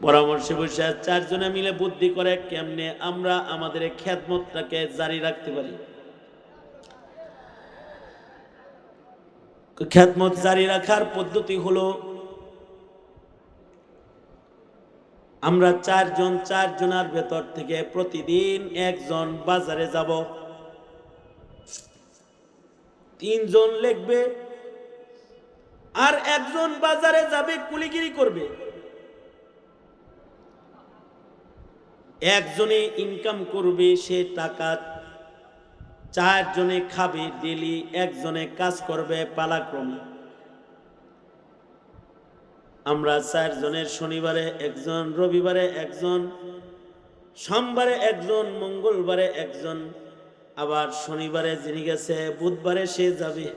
পরামর্শে বসে চারজনে মিলে বুদ্ধি করে কেমনে আমরা আমাদের খেদমতটাকে জারি রাখতে পারি। খেদমত জারি রাখার পদ্ধতি হলো আমরা চারজনের ভেতর থেকে প্রতিদিন একজন বাজারে যাব, তিনজন লিখবে আর একজন বাজারে যাবে কুলিগিরি করবে। একজনে ইনকাম করবে, সে টাকা চারজনে খাবে ডেলি, একজনে কাজ করবে পালাক্রমে। আমরা চারজনের শনিবারে একজন, রবিবারে একজন, সোমবারে একজন, মঙ্গলবারে একজন, আবার শনিবারে যিনি গেছে বুধবারে সে যাবে।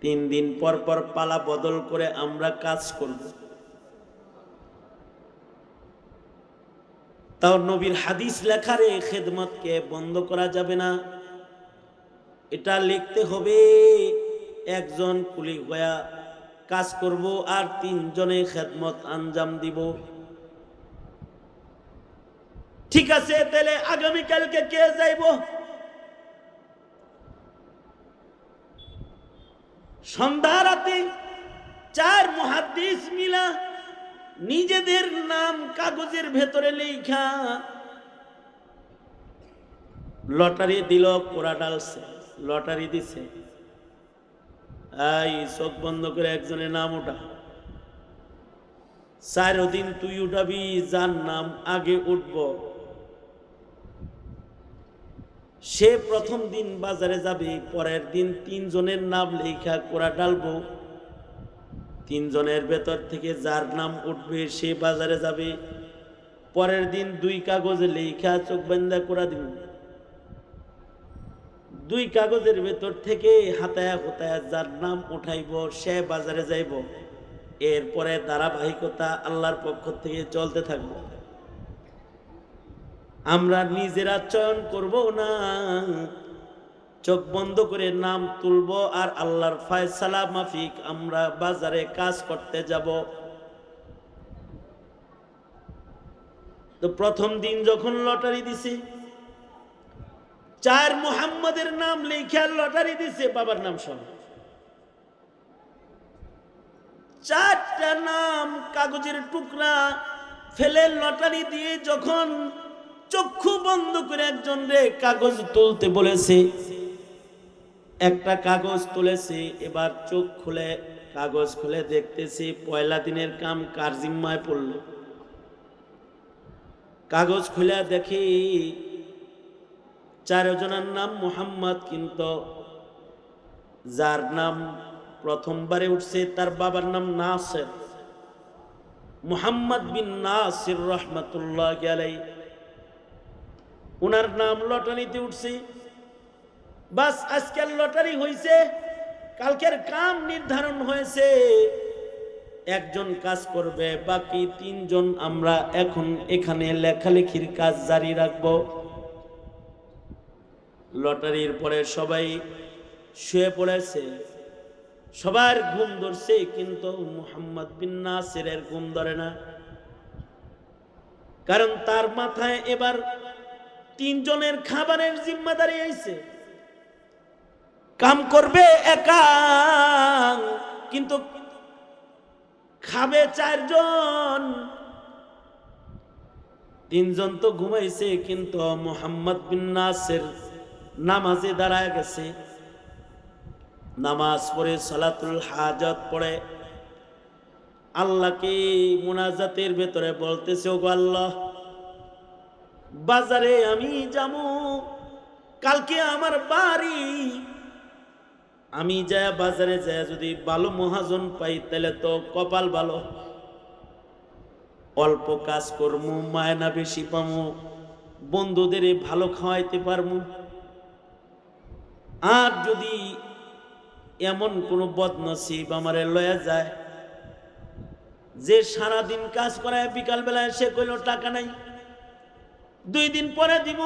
3 দিন পর পর পালা বদল করে আমরা কাজ করব। তাও নবীর হাদিস লেখারে খেদমতকে বন্ধ করা যাবে না, এটা লিখতে হবে। একজন কুলি হয়ে কাজ করব আর 3 জনে খেদমত আঞ্জাম দিব। ঠিক আছে, তাহলে আগামীকালকে কে যাইব? সন্ধ্যা রাতে 4 মুহাদ্দিস মিলা নিজেদের নাম কাগজের ভেতরে লেখা লটারি দিল, কোরা ডালছে, লটারি দিছে। এই চোখ বন্ধ করে একজনের নাম ওঠা, 4 দিন তুই উঠাবি, যার নাম আগে উঠব সে প্রথম দিন বাজারে যাবে। পরের দিন 3 জনের নাম লেখা কোরা ডালবো, 3 জনের ভেতর থেকে যার নাম উঠবে সে বাজারে যাবে। পরের দিন 2 কাগজে লেখা চোখ বান্ধা কোরা দিব, 2 কাগজের ভেতর থেকে হাতায়া হোতায়া যার নাম উঠাইব সে বাজারে যাইব। এরপরে ধারাবাহিকতা আল্লাহর পক্ষ থেকে চলতে থাকবে। আমরা নিজেরা চয়ন করব না, চোখ বন্ধ করে নাম তুলব আর আল্লাহর ফয়সালা মাফিক আমরা বাজারে কাজ করতে যাব। তো প্রথম দিন যখন লটারি দিছে, 4 মুহাম্মাদের নাম লেখা লটারি দিছে, বাবার নাম সহ 4টা নাম কাগজের টুকরা ফেলে লটারি দিয়ে যখন চক্ষু বন্ধ করে একজন রে কাগজ তুলতে বলেছে, একটা কাগজ তুলেছে। এবার চোখ খুলে কাগজ খুলে দেখতেছি পয়লা দিনের কাম কার জিম্মায় পড়ল। কাগজ খুলে দেখি 4 জনের নাম মুহাম্মদ, কিন্তু যার নাম প্রথমবারে উঠছে তার বাবার নাম নাসির, মুহাম্মদ বিন নাসির রহমাতুল্লাহি আলাইহি। উনার নাম লটারিতে উঠছে। বাস আজকের লটারি হয়েছে, কালকের কাম নির্ধারণ হয়েছে, একজন কাজ করবে, বাকি 3 জন আমরা এখন এখানে লেখালেখির কাজ জারি রাখব। লটারির পরে সবাই শুয়ে পড়েছে, সবার ঘুম ধরছে, কিন্তু মুহাম্মদ বিন নাসিরের ঘুম ধরে না। কারণ তার মাথায় এবার 3 জনের খাবারের জিম্মাদারি আইছে। কাম করবে একা, কিন্তু খাবে 4 জন। 3 জন তো ঘুমাইছে, কিন্তু মুহাম্মদ বিন নাসির নামাজে দাঁড়ায় গেছে। নামাজ পড়ে সালাতুল হাজাত পড়ে আল্লাহকে মুনাজাতের ভেতরে বলতেছে, ওগো আল্লাহ, বাজারে আমি যাবো, কালকে আমার বাড়ি, আমি যায় বাজারে যায় যদি ভালো মহাজন পাই তাহলে তো কপাল ভালো, অল্প কাজ করবো, মায়না বেশি পাবো, বন্ধুদের ভালো খাওয়াইতে পারবো। আর যদি এমন কোনো বদনসিব আমারে লয়া যায় যে সারাদিন কাজ করায় বিকাল বেলায় সে কইল টাকা নাই, 2 দিন পরে দিব,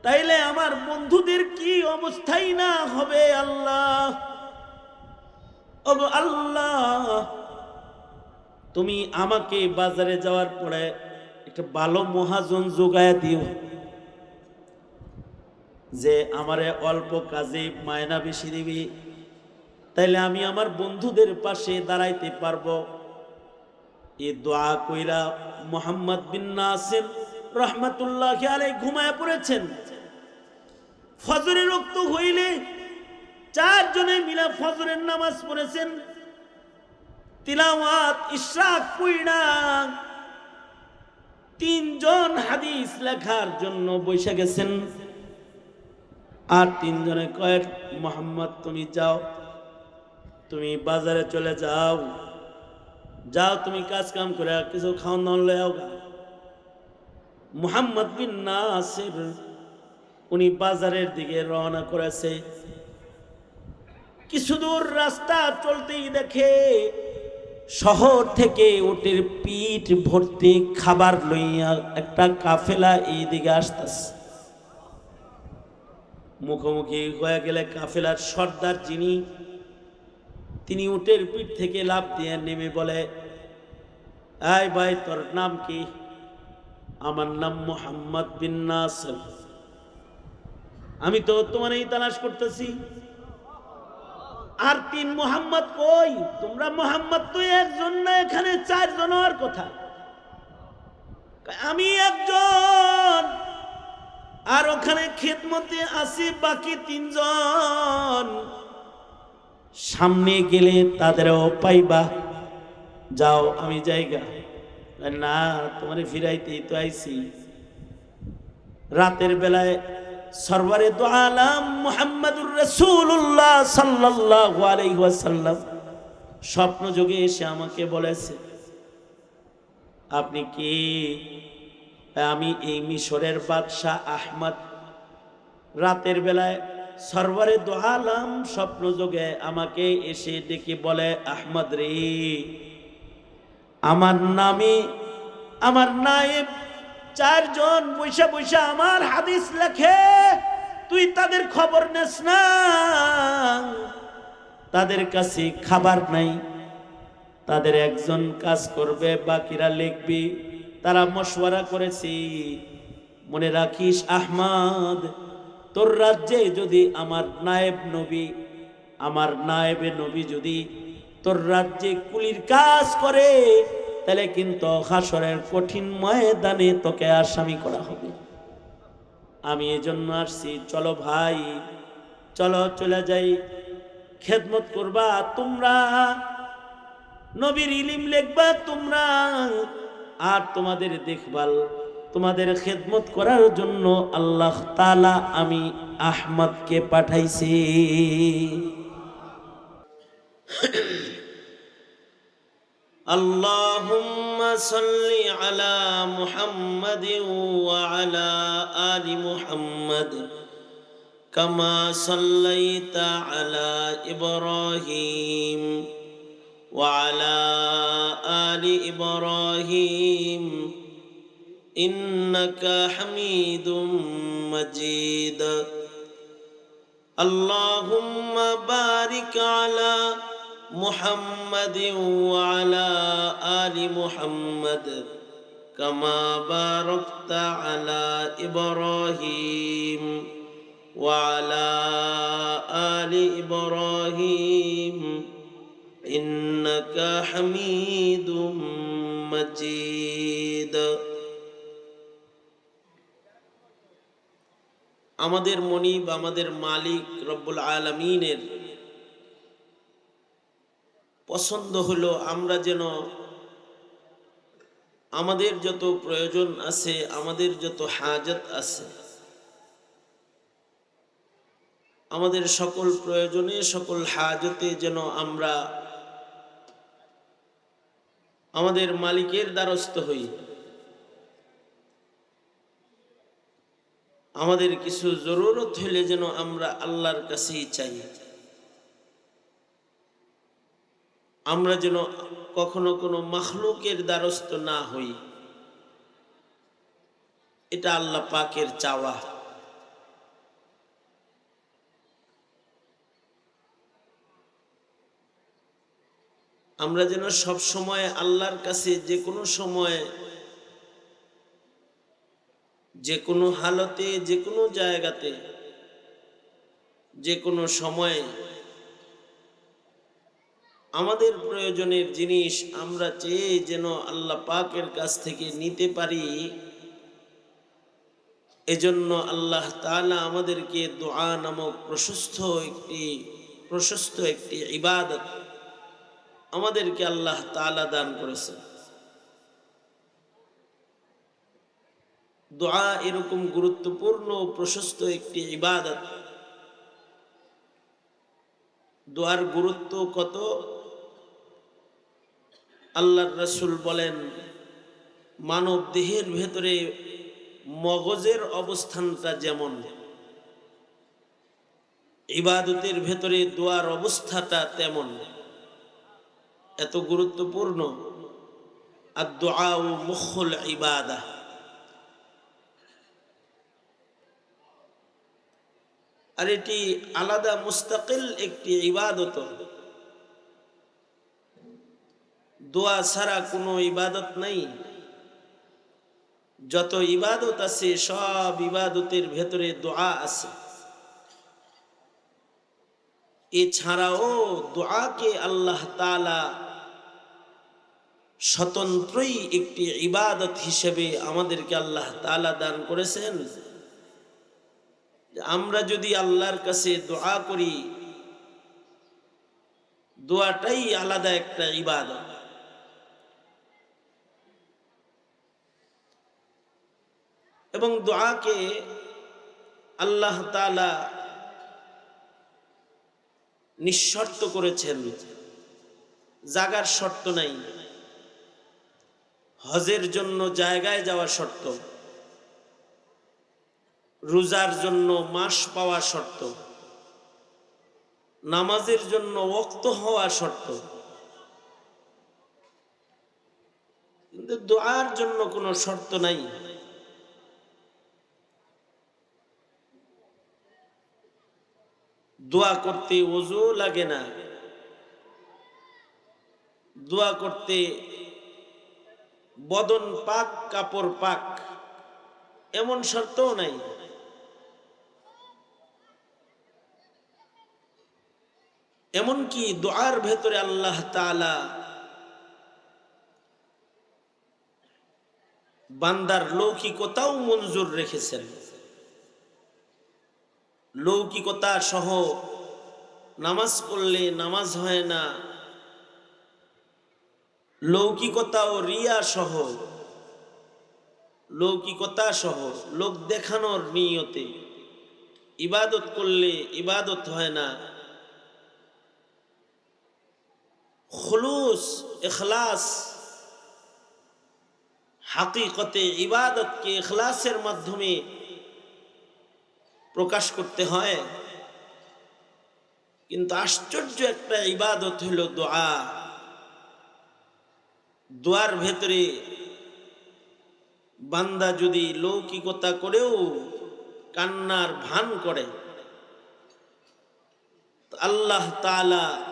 তাইলে আমার বন্ধুদের কি অবস্থাই না হবে। আল্লাহ, ওগো আল্লাহ, তুমি আমাকে বাজারে যাওয়ার পরে একটা ভালো মহাজন যোগায়া দিও, যে আমারে অল্প কাজে মায়না বেশি দিবি, তাইলে আমি আমার বন্ধুদের পাশে দাঁড়াইতে পারবো। এই দোয়া কইরা মোহাম্মদ বিন নাসির রহমাতুল্লাহি আলাইহি ঘুমায় পড়েছেন। ফজরের ওয়াক্ত হইলে চারজনে মিলা ফজরের নামাজ পড়েছেন, তিলাওয়াত ইশরাক কইরা তিনজন হাদিস লেখার জন্য বসে গেছেন। আর তিনজনে কয়, মোহাম্মদ তুমি যাও, তুমি বাজারে চলে যাও, যাও তুমি কাজ কাম করে কিছু খাওয়ান দাওয়ান লয়ে আও। মুহাম্মদ বিন নাসির উনি বাজারের দিকে রওনা করেছে। কিছু দূর রাস্তা চলতেই দেখে শহর থেকে উটের পিঠ ভর্তি খাবার লইয়া একটা কাফেলা এই দিকে আসতেছে। মুখোমুখি হয়ে গেলে কাফেলার সর্দার যিনি, তিনি উটের পিঠ থেকে লাফ দিয়ে নেমে বলে, এই ভাই তোর নাম কি? আমার নাম মুহাম্মদ বিন নাসির। আমি তো তোমার এই তালাশ করতেছি, আর তিন মুহাম্মদ কই? তোমরা মুহাম্মদ তো একজন না, এখানে চারজন হওয়ার কথা। আমি একজন, আর ওখানে খেদমতে আছি বাকি তিনজন। সামনে গেলে তাদেরও পাইবা, যাও আমি জায়গা না, তোমার ফিরাইতেই তো আইছি। রাতের বেলায় সরওয়ারে দু আলাম মুহাম্মাদুর রাসূলুল্লাহ সাল্লাল্লাহু আলাইহি ওয়াসাল্লাম স্বপ্ন যোগে এসে আমাকে বলেছে, আপনি কি? আমি এই মিশরের বাদশাহ আহমদ। রাতের বেলায় সরওয়ারে দু আলাম স্বপ্ন যোগে আমাকে এসে ডেকে বলে, আহমদ রে, আমার নামে আমার নায়েব চারজন বৈশা বৈশা আমার হাদিস লেখে, তুই তাদের খবর নেস না? তাদের কাছে খাবার নাই, তাদের একজন কাজ করবে, বাকিরা লিখবি। তারা মশওয়ারা করেছি, মনে রাখিস আহমদ, তোর রাজ্যে যদি আমার নায়েব নবী, আমার নায়েবে নবী যদি তোর রাজ্যে কুলির কাজ করে, তাহলে কিন্তু হাসরের কঠিন ময়দানে তোকে আসামি করা হবে। আমি এজন্য আসছি, চলো ভাই, চলো চলে যাই, খেদমত করবা তোমরা, নবীর ইলম লিখবা তোমরা, আর তোমাদের দেখভাল, তোমাদের খেদমত করার জন্য আল্লাহ তাআলা আমি আহমদকে পাঠাইছি। আল্লাহুম্মা সাল্লি আলা মুহাম্মাদিন ওয়া আলা আলি মুহাম্মাদ কামা সাল্লাইতা আলা ইব্রাহিম ওয়া আলা আলি ইব্রাহিম ইন্নাকা হামিদুম মাজিদ। আল্লাহুম্মা বারিক আলা محمد وعلى آل محمد كما باركت على إبراهيم وعلى آل إبراهيم إنك حميد مجيد। আমাদের মনিব, আমাদের মালিক রব্বুল আলামিনের পছন্দ হলো আমরা যেন আমাদের যত প্রয়োজন আছে, আমাদের যত হাজত আছে, আমাদের সকল প্রয়োজনে সকল হাজতে যেন আমরা আমাদের মালিকের দ্বারস্থ হই। আমাদের কিছু জরুরত হলে যেন আমরা আল্লাহর কাছেই চাই। আমরা যেন কখনো কোনো মাখলুকের দ্বারস্থ না হই, এটা আল্লাহ পাকের চাওয়া। আমরা যেন সব সময় আল্লাহর কাছে যে কোনো সময়, যে কোনো হালতে, যে কোনো জায়গাতে, যে কোনো সময়ে আমাদের প্রয়োজনের জিনিস আমরা চেয়ে যেন আল্লাহ পাকের কাছ থেকে নিতে পারি। এজন্য আল্লাহ তাআলা আমাদেরকে দোয়া নামক প্রশস্ত একটি ইবাদত আমাদেরকে আল্লাহ তাআলা দান করেছেন। দোয়া এরকম গুরুত্বপূর্ণ ও প্রশস্ত একটি ইবাদত। দোয়ার গুরুত্ব কত আল্লাহর রাসূল বলেন, মানব দেহের ভেতরে মগজের অবস্থানটা যেমন, ইবাদতের ভেতরে দোয়ার অবস্থাটা তেমন। এত গুরুত্বপূর্ণ। আর দোয়া ও মুখুল ইবাদাহ। আর এটি আলাদা মুস্তাকিল একটি ইবাদত। দোয়া ছাড়া কোনো ইবাদত নাই। যত ইবাদত আছে সব ইবাদতের ভেতরে দোয়া আছে। এছাড়াও দোয়াকে আল্লাহ তাআলা স্বতন্ত্রই একটি ইবাদত হিসেবে আমাদেরকে আল্লাহ তাআলা দান করেছেন। আমরা যদি আল্লাহর কাছে দোয়া করি, দোয়াটাই আলাদা একটা ইবাদত। এবং দোয়াকে আল্লাহ তাআলা নিঃশর্ত করেছেন, জাগার শর্ত নাই। হজের জন্য জায়গায় যাওয়া শর্ত, রোজার জন্য মাস পাওয়া শর্ত, নামাজের জন্য ওয়াক্ত হওয়া শর্ত। কিন্তু দোয়ার জন্য কোনো শর্ত নাই। দোয়া করতে ওযু লাগে না, দোয়া করতে বদন পাক, কাপড় পাক, এমন শর্তও নাই। এমনকি দোয়ার ভেতরে আল্লাহ তাআলা বান্দার লৌকিকতাও মঞ্জুর রেখেছেন। লৌকিকতা সহ নামাজ পড়লে নামাজ হয় না, লৌকিকতা ও রিয়া সহ, লৌকিকতা সহ লোক দেখানোর নিয়তে ইবাদত করলে ইবাদত হয় না। খুলুস, ইখলাস, হাকিকতে ইবাদতকে ইখলাসের মাধ্যমে প্রকাশ করতে হয়। কিন্তু আশ্চর্য একটা ইবাদত হলো দোয়া। দোয়ার ভেতরে বান্দা যদি লৌকিকতা করেও কান্নার ভান করে, আল্লাহ তাআলা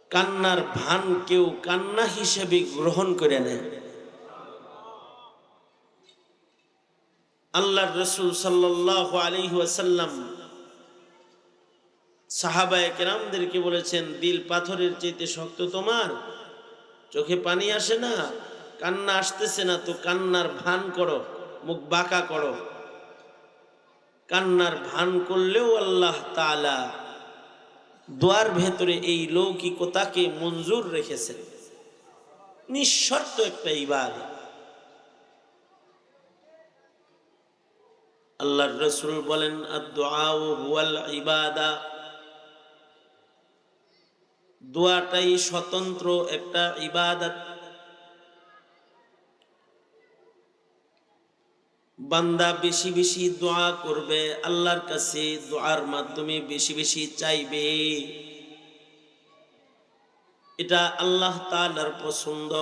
কান্নার ভান কেউ কান্না হিসেবে গ্রহণ করে নেয়। আল্লাহর রাসূল সাল্লাল্লাহু আলাইহি ওয়াসাল্লাম সাহাবায়ে কেরামদেরকে বলেছেন, দিল পাথরের চাইতে শক্ত তোমার, চোখে পানি আসে না, কান্না আসতেছে না, তো কান্নার ভান করো, মুখ বাঁকা করো। কান্নার ভান করলেও আল্লাহ তাআলা দোয়ার ভেতরে এই লৌকিকতাকে মঞ্জুর রেখেছেন। নিঃশর্ত একটা ইবাদত। আল্লাহর রাসূল বলেন, আদ-দুআউ হুয়াল ইবাদা। দোয়াটাই স্বতন্ত্র একটা ইবাদত। বান্দা বেশি বেশি দোয়া করবে, আল্লাহর কাছে দোয়ার মাধ্যমে বেশি বেশি চাইবে, এটা আল্লাহ তাআলার পছন্দ।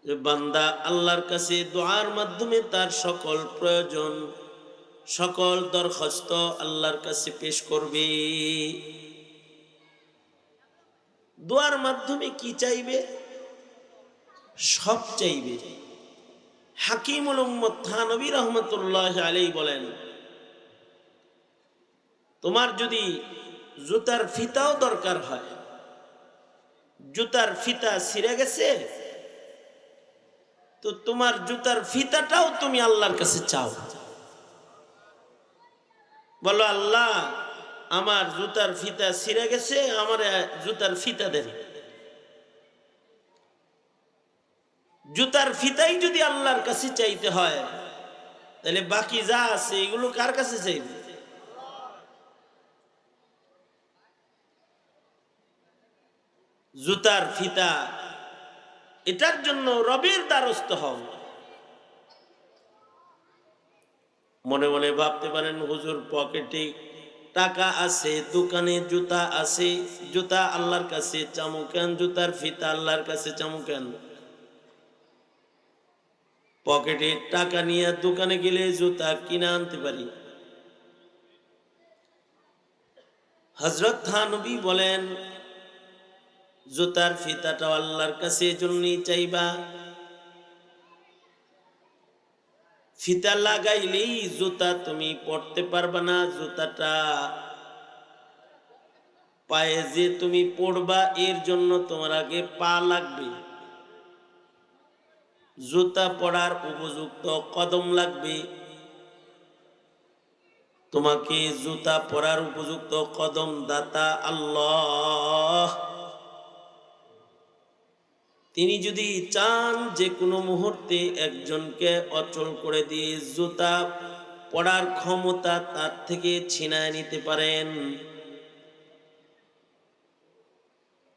যে বান্দা আল্লাহর কাছে দোয়ার মাধ্যমে তার সকল প্রয়োজন, সকল দরখাস্ত আল্লাহর কাছে পেশ করবে। দোয়ার মাধ্যমে কি চাইবে? সব চাইবে। হাকিমুল উম্মত থানবী রহমতুল্লাহ আলাইহি বলেন, তোমার যদি জুতার ফিতাও দরকার হয়, জুতার ফিতা ছিঁড়ে গেছে, তো তোমার জুতার ফিতাটাও তুমি আল্লাহর কাছে চাও, বলো আল্লাহ আমার জুতার ফিতা ছিঁড়ে গেছে, আমার জুতার ফিতা দেন। জুতার ফিতাই যদি আল্লাহর কাছে চাইতে হয়, তাহলে বাকি যা আছে এগুলো কার কাছে চাইবে? জুতার ফিতা, এটার জন্য রবের দ্বারস্থ হও। মনে মনে ভাবতে পারেন, হুজুর পকেটে টাকা আছে, দোকানে জুতা আছে, জুতা আল্লাহর কাছে চামু কেন? জুতার ফিতা আল্লাহর কাছে চামু কেন? পকেটে টাকা নিয়ে দোকানে গেলে জুতা কিনে আনতে পারি। হযরত থানবী বলেন, জুতার ফিতাটাও আল্লাহর কাছে এজন্যই চাইবা, ফিতা লাগাইলেই জুতা তুমি পরতে পারবা না, জুতাটা পায়ে যে তুমি পরবা এর জন্য তোমার আগে পা লাগবে, জুতা পরার উপযুক্ত কদম লাগবে, তোমাকে জুতা পরার উপযুক্ত কদম দাতা আল্লাহ। তিনি যদি চান যে কোনো মুহূর্তে একজনকে অচল করে দিয়ে জুতা পরার ক্ষমতা তার থেকে ছিনায় নিতে পারেন।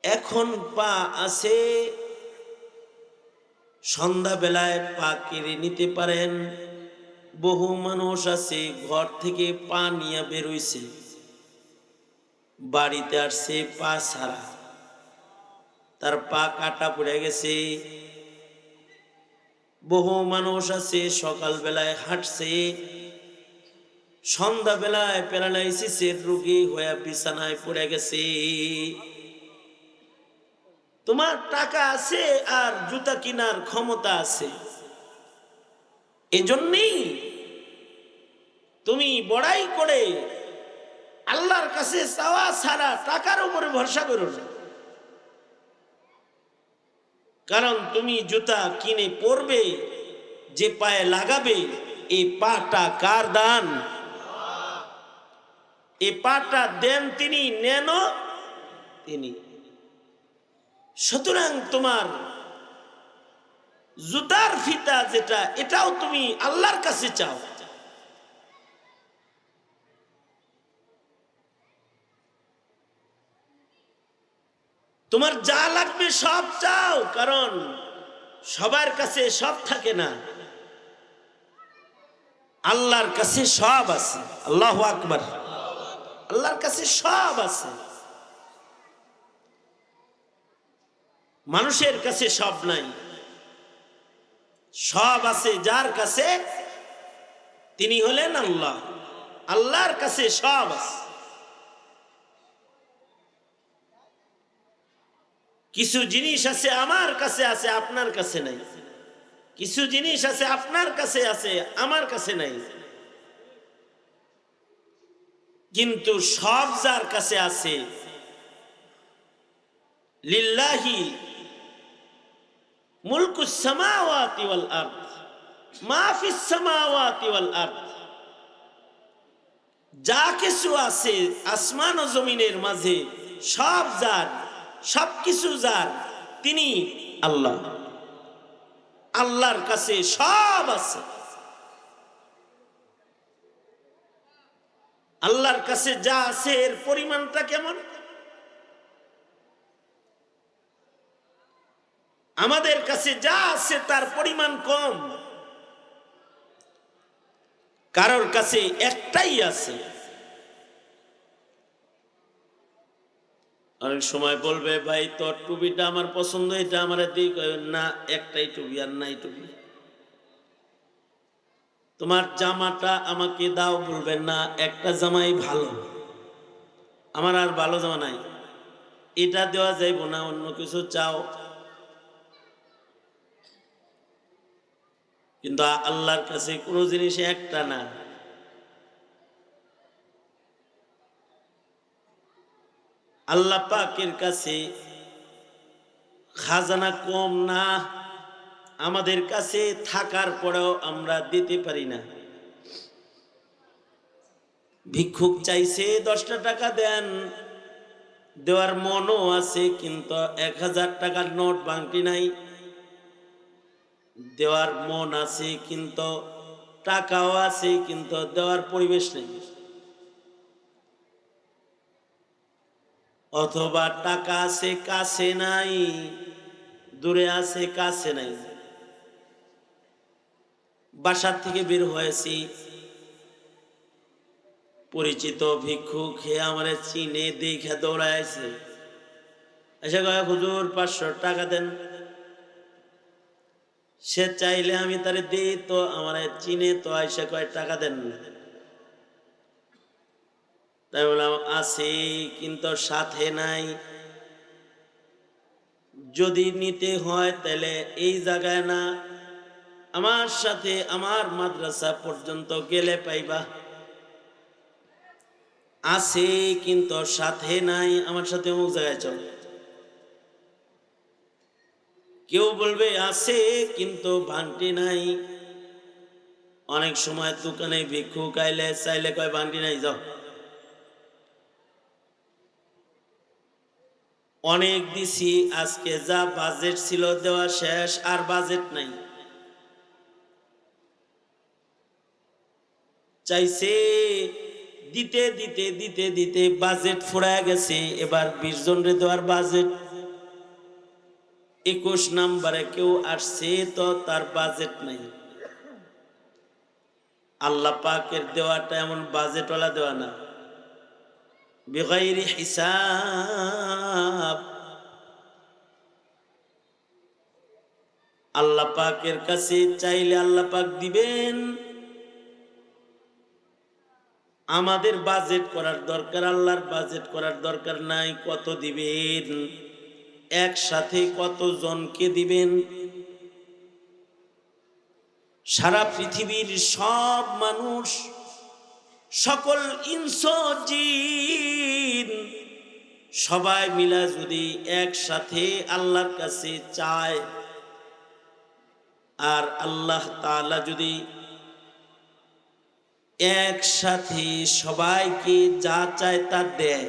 এখন পা আছে, সন্ধ্যাবেলায় পা কেড়ে নিতে পারেন। বহু মানুষ আছে ঘর থেকে পা নিয়ে বেরোইছে, বাড়িতে আসছে পা ছাড়া, তার পা কাটা পড়ে গেছে। বহু মানুষ আছে সকালবেলায় হাঁটছে, সন্ধ্যাবেলায় প্যারালাইসিসের রোগী হয়ে বিছানায় পড়ে গেছে। তোমার টাকা আছে আর জুতা কেনার ক্ষমতা আছে, এজন্যই তুমি বড়াই করে আল্লাহর কাছে চাওয়া ছাড়া টাকার উপরে ভরসা করো না। কারণ তুমি জুতা কিনে পরবে, যে পায়ে লাগাবে, এই পাটা কার দান? এই পাটা দেন তিনি, নেন তিনি। সুতরাং তোমার জুতার ফিতা যেটা, এটাও তুমি আল্লাহর কাছে চাও। তোমার যা লাগবে সব চাও, কারণ সবার কাছে সব থাকে না, আল্লাহর কাছে সব আছে। আল্লাহু আকবার। আল্লাহর কাছে সব আছে, মানুষের কাছে সব নাই। সব আছে যার কাছে, তিনি হলেন আল্লাহ। আল্লাহর কাছে সব আছে। কিছু জিনিস আছে আমার কাছে আছে, আপনার কাছে নাই। কিছু জিনিস আছে আপনার কাছে আছে, আমার কাছে নাই। কিন্তু সব যার কাছে আছে, লিল্লাহি মুলকুস সামাওয়াতি ওয়াল আরদ, মা ফিস সামাওয়াতি ওয়াল আরদ, যা কিছু আছে আসমান ও জমিনের মাঝে সব যার, সবকিছু যার, তিনি আল্লাহ। আল্লাহর কাছে সব আছে। আল্লাহর কাছে যা আছে এর পরিমাণটা কেমন? আমাদের কাছে যা আছে তার পরিমাণ কম। কারোর কাছে একটাই আছে। অনেক সময় বলবে, ভাই তোর টুপিটা আমার পছন্দ, এটা আমার দিক না, একটাই টুপি আর নাই টুপি। তোমার জামাটা আমাকে দাও, বলবেন না একটা জামাই ভালো, আমার আর ভালো জামা নাই। এটা দেওয়া যাইব না, অন্য কিছু চাও। কিন্তু আল্লাহর কাছে কোনো জিনিস একটা না। আল্লাহ পাকের কাছে খাজানা কম না, আমাদের কাছে থাকার পরেও আমরা দিতে পারি না। ভিক্ষুক চাইছে 10টা টাকা দেন, দেওয়ার মনও আছে, কিন্তু 1000 টাকার নোট ভাঙটি নাই। দেওয়ার মন আছে কিন্তু টাকাও আছে, কিন্তু দেওয়ার পরিবেশ নেই। অথবা টাকা আছে কাছে নাই, দূরে আছে কাছে নাই। বাসার থেকে বের হয়েছি, পরিচিত ভিক্ষুক হে আমারে চিনে দেখে দৌড়াইছে, এসে কয় হুজুর 500 টাকা দেন। সে চাইলে আমি তারে দিই, তো আমার চিনে তো আইসা কয় টাকা দেন। তাই বললাম আছে কিন্তু সাথে নাই। যদি নিতে হয় তাহলে এই জায়গায় না, আমার সাথে আমার মাদ্রাসা পর্যন্ত গেলে পাইবা। আছে কিন্তু সাথে নাই, আমার সাথে অমুক জায়গায় চল। কেউ বলবে আছে কিন্তু ভাঙটি নাই। অনেক সময় দোকানে ভিক্ষুক আইলে চাইলে কয় ভাঙটি নাই, যাও। অনেক দিছি, আজকে যা বাজেট ছিল দেওয়া শেষ, আর বাজেট নাই। চাইছে দিতে দিতে দিতে দিতে বাজেট ফুরায় গেছে। এবার 20 জনের দেওয়ার বাজেট, 21 নম্বরে কেউ আসছে তো তার বাজেট নাই। আল্লাহ পাকের দেওয়াটা এমন বাজেটওয়ালা দেওয়া না, বিগাইরি হিসাব। আল্লাহ পাকের কাছে চাইলে আল্লাহ পাক দিবেন। আমাদের বাজেট করার দরকার, আল্লাহর বাজেট করার দরকার নাই। কত দিবেন, একসাথে কত জনকে দিবেন? সারা পৃথিবীর সব মানুষ, সকল ইনস জিন সবাই মিলা যদি একসাথে আল্লাহর কাছে চায়, আর আল্লাহ তাআলা যদি একসাথে সবাইকে যা চায় তা দেয়,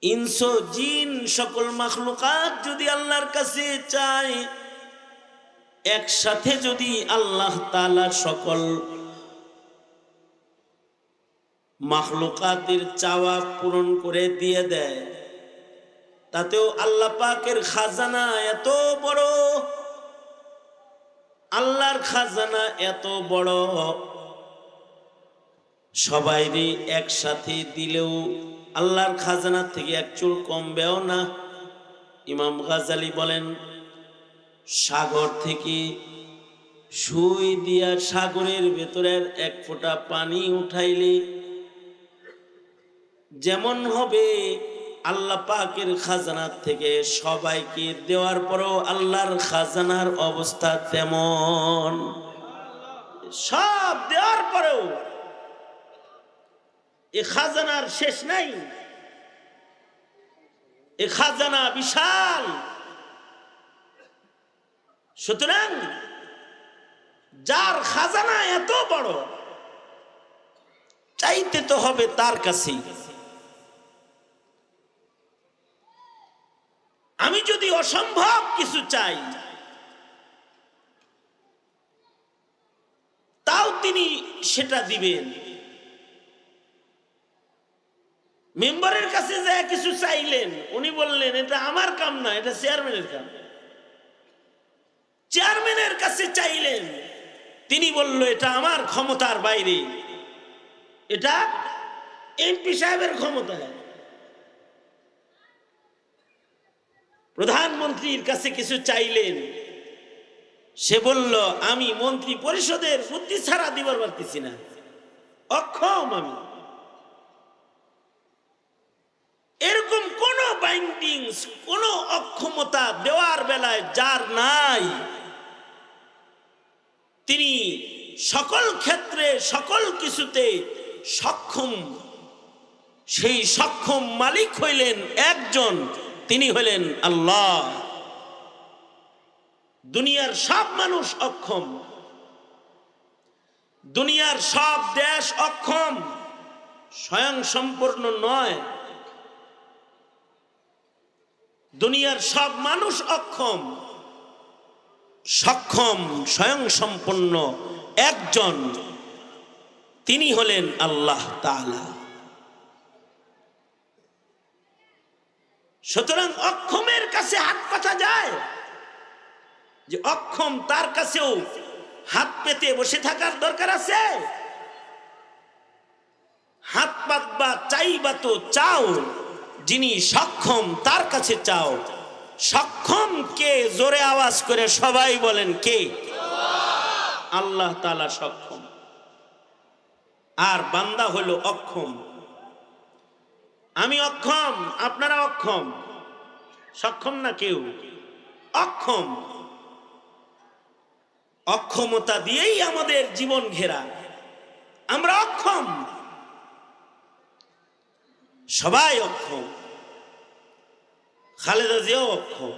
ইনস জিন সকল মাখলুকাত যদি আল্লাহর কাছে চায়, একসাথে যদি আল্লাহ তাআলা সকল মাখলুকাতের চাওয়া পূরণ করে দিয়ে দেয়, তাতেও আল্লাহ পাকের খাজানা এত বড়, আল্লাহর খাজানা এত বড়, সবাইরই একসাথে দিলেও আল্লাহর খাজানা থেকে এক চুল কমবেও না। ইমাম গাজালি বলেন, সাগর থেকে সুই দিয়া সাগরের ভেতরের 1 ফোঁটা পানি উঠাইলে যেমন হবে, আল্লাহ পাকের খাজানার থেকে সবাইকে দেওয়ার পরও আল্লাহর খাজানার অবস্থা তেমন। সব দেওয়ার পরেও এ খাজানার শেষ নাই, এ খাজানা বিশাল। সুতরাং যার খাজানা এত বড়, চাইতে তো হবে তার কাছেই। আমি যদি অসম্ভব কিছু চাই, তাও তিনি সেটা দিবেন। মেম্বারের কাছে যায় কিছু চাইলেন, উনি বললেন এটা আমার কাম না, এটা চেয়ারম্যানের কাম। চেয়ারম্যানের কাছে চাইলেন, তিনি বলল এটা আমার ক্ষমতার বাইরে, এটা এমপি সাহেবের ক্ষমতা। প্রধানমন্ত্রীর কাছে কিছু চাইলেন, সে বলল আমি মন্ত্রী পরিষদের বুদ্ধি ছাড়া দিবার পারতেছি না, অক্ষম আমি। বাইন্ডিংস, কোনো অক্ষমতা দেওয়ার বেলায় যার নাই, তিনি সকল ক্ষেত্রে সকল কিছুতে সক্ষম। সেই সক্ষম মালিক হইলেন একজন, তিনি হইলেন আল্লাহ। দুনিয়ার সব মানুষ অক্ষম, দুনিয়ার সব দেশ অক্ষম, স্বয়ং সম্পূর্ণ নয়। দুনিয়ার সব মানুষ অক্ষম, সক্ষম স্বয়ং সম্পূর্ণ একজন, তিনি হলেন আল্লাহ তাআলা। সুতরাং অক্ষমের কাছে হাত পাতা যায়, যে অক্ষম তার কাছেও হাত পেতে বসে থাকার দরকার আছে? হাত পাতবা চাইবা তো চাও, যিনি সক্ষম তার কাছে চাও। সক্ষম কে? জোরে আওয়াজ করে সবাই বলেন কে? আল্লাহ তাআলা সক্ষম, আর বান্দা হলো অক্ষম। আমি অক্ষম, আপনারা অক্ষম। সক্ষম না কেউ? অক্ষম। অক্ষমতা দিয়েই আমাদের জীবন ঘেরা, আমরা অক্ষম, সবাই অক্ষম। খালেদা জিয়াও অক্ষম,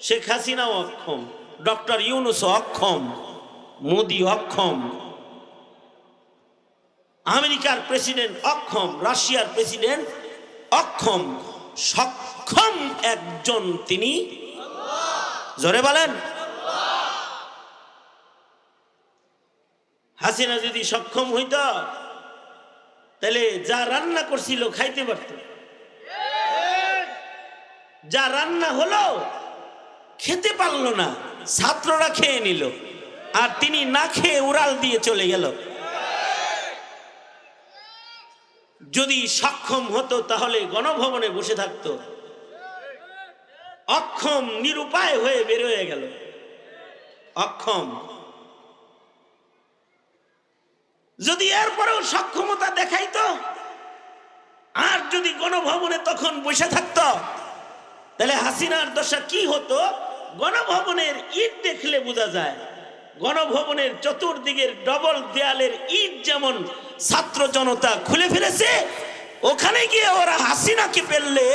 শেখ হাসিনাও অক্ষম, ডক্টর ইউনূস অক্ষম, মোদি অক্ষম, আমেরিকার প্রেসিডেন্ট অক্ষম, রাশিয়ার প্রেসিডেন্ট অক্ষম। সক্ষম একজন, তিনি জোরে বলেন। হাসিনা যদি সক্ষম হইত, তাহলে যা রান্না করছিল খাইতে পারত। যা রান্না হলো খেতে পারলো না, ছাত্ররা খেয়ে নিল, আর তিনি না খেয়ে উড়াল দিয়ে চলে গেল। যদি সক্ষম হতো তাহলে গণভবনে বসে থাকতো। অক্ষম, নিরুপায় হয়ে বের হয়ে গেল। অক্ষম। যদি এরপরেও সক্ষমতা দেখাইতো, আর যদি গণভবনে তখন বসে থাকতো, তাহলে হাসিনার দশা কি হতো? গণভবনের ইট দেখলে বোঝা যায়। গণভবনের চতুর্দিকের ডবল দেয়ালের ইট যেমন ছাত্র জনতা খুলে ফেলেছে, ওখানে গিয়ে ওরা হাসিনাকে পেললে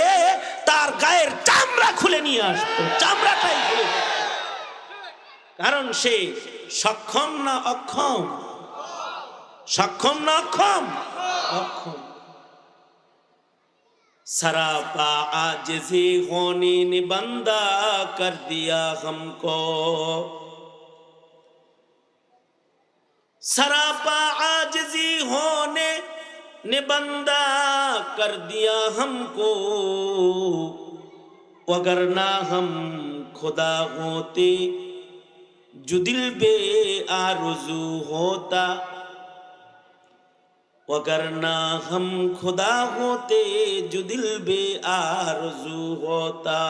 তার গায়ের চামড়া খুলে নিয়ে আসতো, চামড়াটাই খুলে। কারণ সে সক্ষম না অক্ষম? সক্ষম না অক্ষম? অক্ষম। सरापा आजिज़ी होने ने बंदा कर दिया हमको, सरापा आजिज़ी होने ने बंदा कर दिया हमको, वगरना हम खुदा होते जो दिल बे आरज़ू होता, वगरना हम खुदा होते जो दिल बे आरज़ू होता।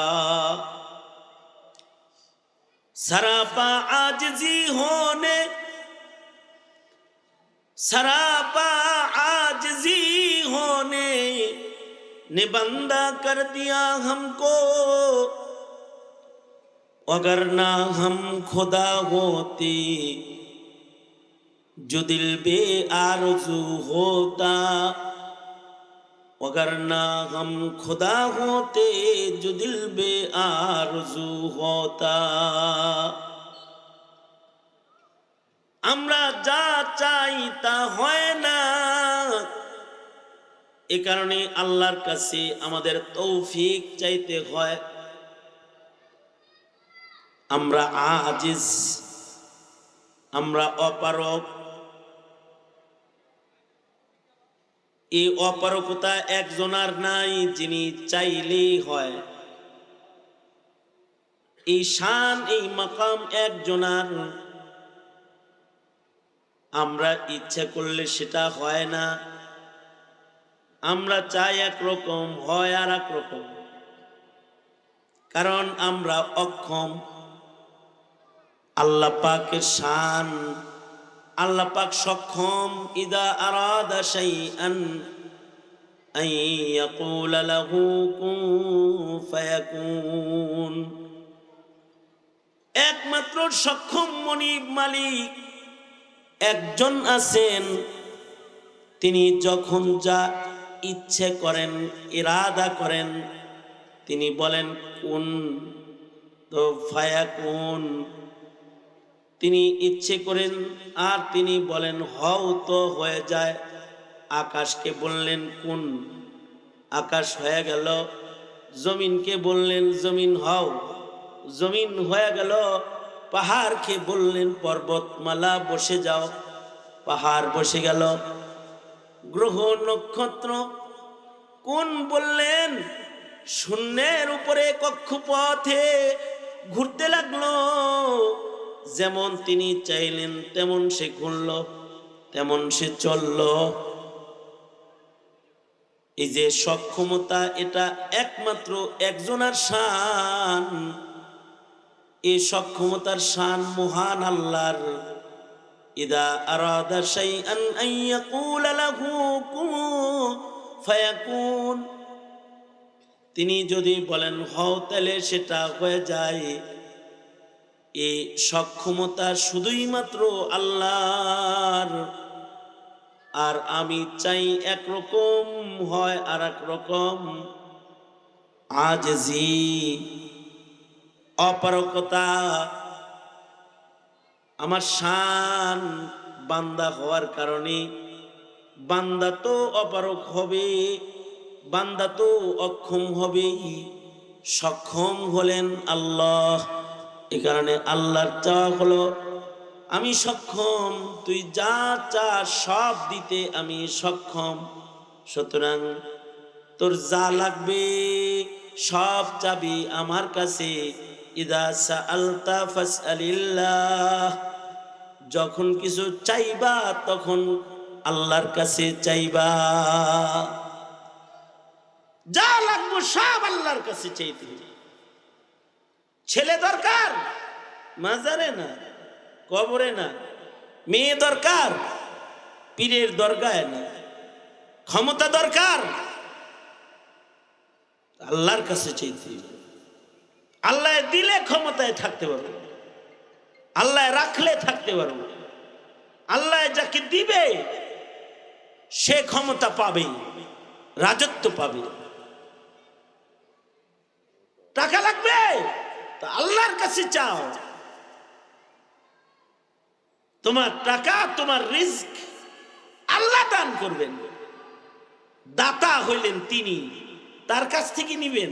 सरापा आजिज़ी होने, सरापा आजिज़ी होने ने बंदा कर दिया हमको, वगरना हम खुदा होते जो दिल बे आरज़ू होता, वगरना हम खुदा होते जो दिल बे आरज़ू होता। আমরা যা চাই তা হয় না, এ কারণে আল্লাহর কাছে আমাদের তৌফিক চাইতে হয়। আমরা আজিজ, আমরা অপারগ। এই অপারগতা একজনার নাই, যিনি চাইলেই হয়। এই শান, এই মাকাম একজনার, আমরা ইচ্ছা করলে সেটা হয় না। আমরা চাই একরকম, হয় আর এক রকম, কারণ আমরা অক্ষম। আল্লাহ পাকের শান, আল্লাহ পাক সক্ষম। ইদা আরাদা শাইআন আন ইয়াকুলা লাহু কুন ফায়াকুন। একমাত্র সক্ষম মনিব মালিক একজন আছেন, তিনি যখন যা ইচ্ছে করেন, ইরাদা করেন, তিনি বলেন কুন তো ফায়াকুন। তিনি ইচ্ছে করেন আর তিনি বলেন হও তো হয়ে যায়। আকাশকে বললেন কুন, আকাশ হয়ে গেল। জমিনকে বললেন জমিন হও, জমিন হয়ে গেল। পাহাড়কে বললেন পর্বতমালা বসে যাও, পাহাড় বসে গেল। গ্রহ নক্ষত্র কোন বললেন শূন্যের উপরে কক্ষপথে ঘুরতে লাগলো। যেমন তিনি চাইলেন তেমন সে ঘুরল, তেমন সে চলল। এই যে সক্ষমতা, এটা একমাত্র একজনের শান। এই সক্ষমতার শান মহান আল্লাহর। ইদা আরাদা শাইআন আন ইয়াকুলা লাহু কুন ফায়াকুন। তিনি যদি বলেন হও তাহলে সেটা হয়ে যায়। এই সক্ষমতা শুধুই মাত্র আল্লাহর। আর আমি চাই একরকম, হয় আর এক রকম। আজজি, অপারকতা, আমার শান বান্দা হওয়ার কারণে বান্দা তো অপারক হবে, বান্দা তো অক্ষম হবে। সক্ষম হলেন আল্লাহ। এ কারণে আল্লাহর চাওয়া হলো আমি সক্ষম, তুই যা চাস সব দিতে আমি সক্ষম। সুতরাং তোর যা লাগবে সব চাবি আমার কাছে। ইদা সাআলতা ফাসআলিল্লাহ। যখন কিছু চাইবা তখন আল্লাহর কাছে চাইবা। যা লাগবে সব আল্লাহর কাছে চাইতে হবে। ছেলে দরকার, মাজারে না, কবরে না। মেয়ে দরকার, পীরের দরগায় না। ক্ষমতা দরকার, আল্লাহর কাছে চাইতে হবে। আল্লাহ দিলে ক্ষমতায় থাকতে পারবো, আল্লাহ রাখলে থাকতে পারবো। আল্লাহ যাকে দিবে সে ক্ষমতা পাবে, রাজত্ব পাবে। টাকা লাগবে তো আল্লাহর কাছে চাও। তোমার টাকা, তোমার রিজক আল্লাহ দান করবেন। দাতা হইলেন তিনি, তার কাছ থেকে নিবেন।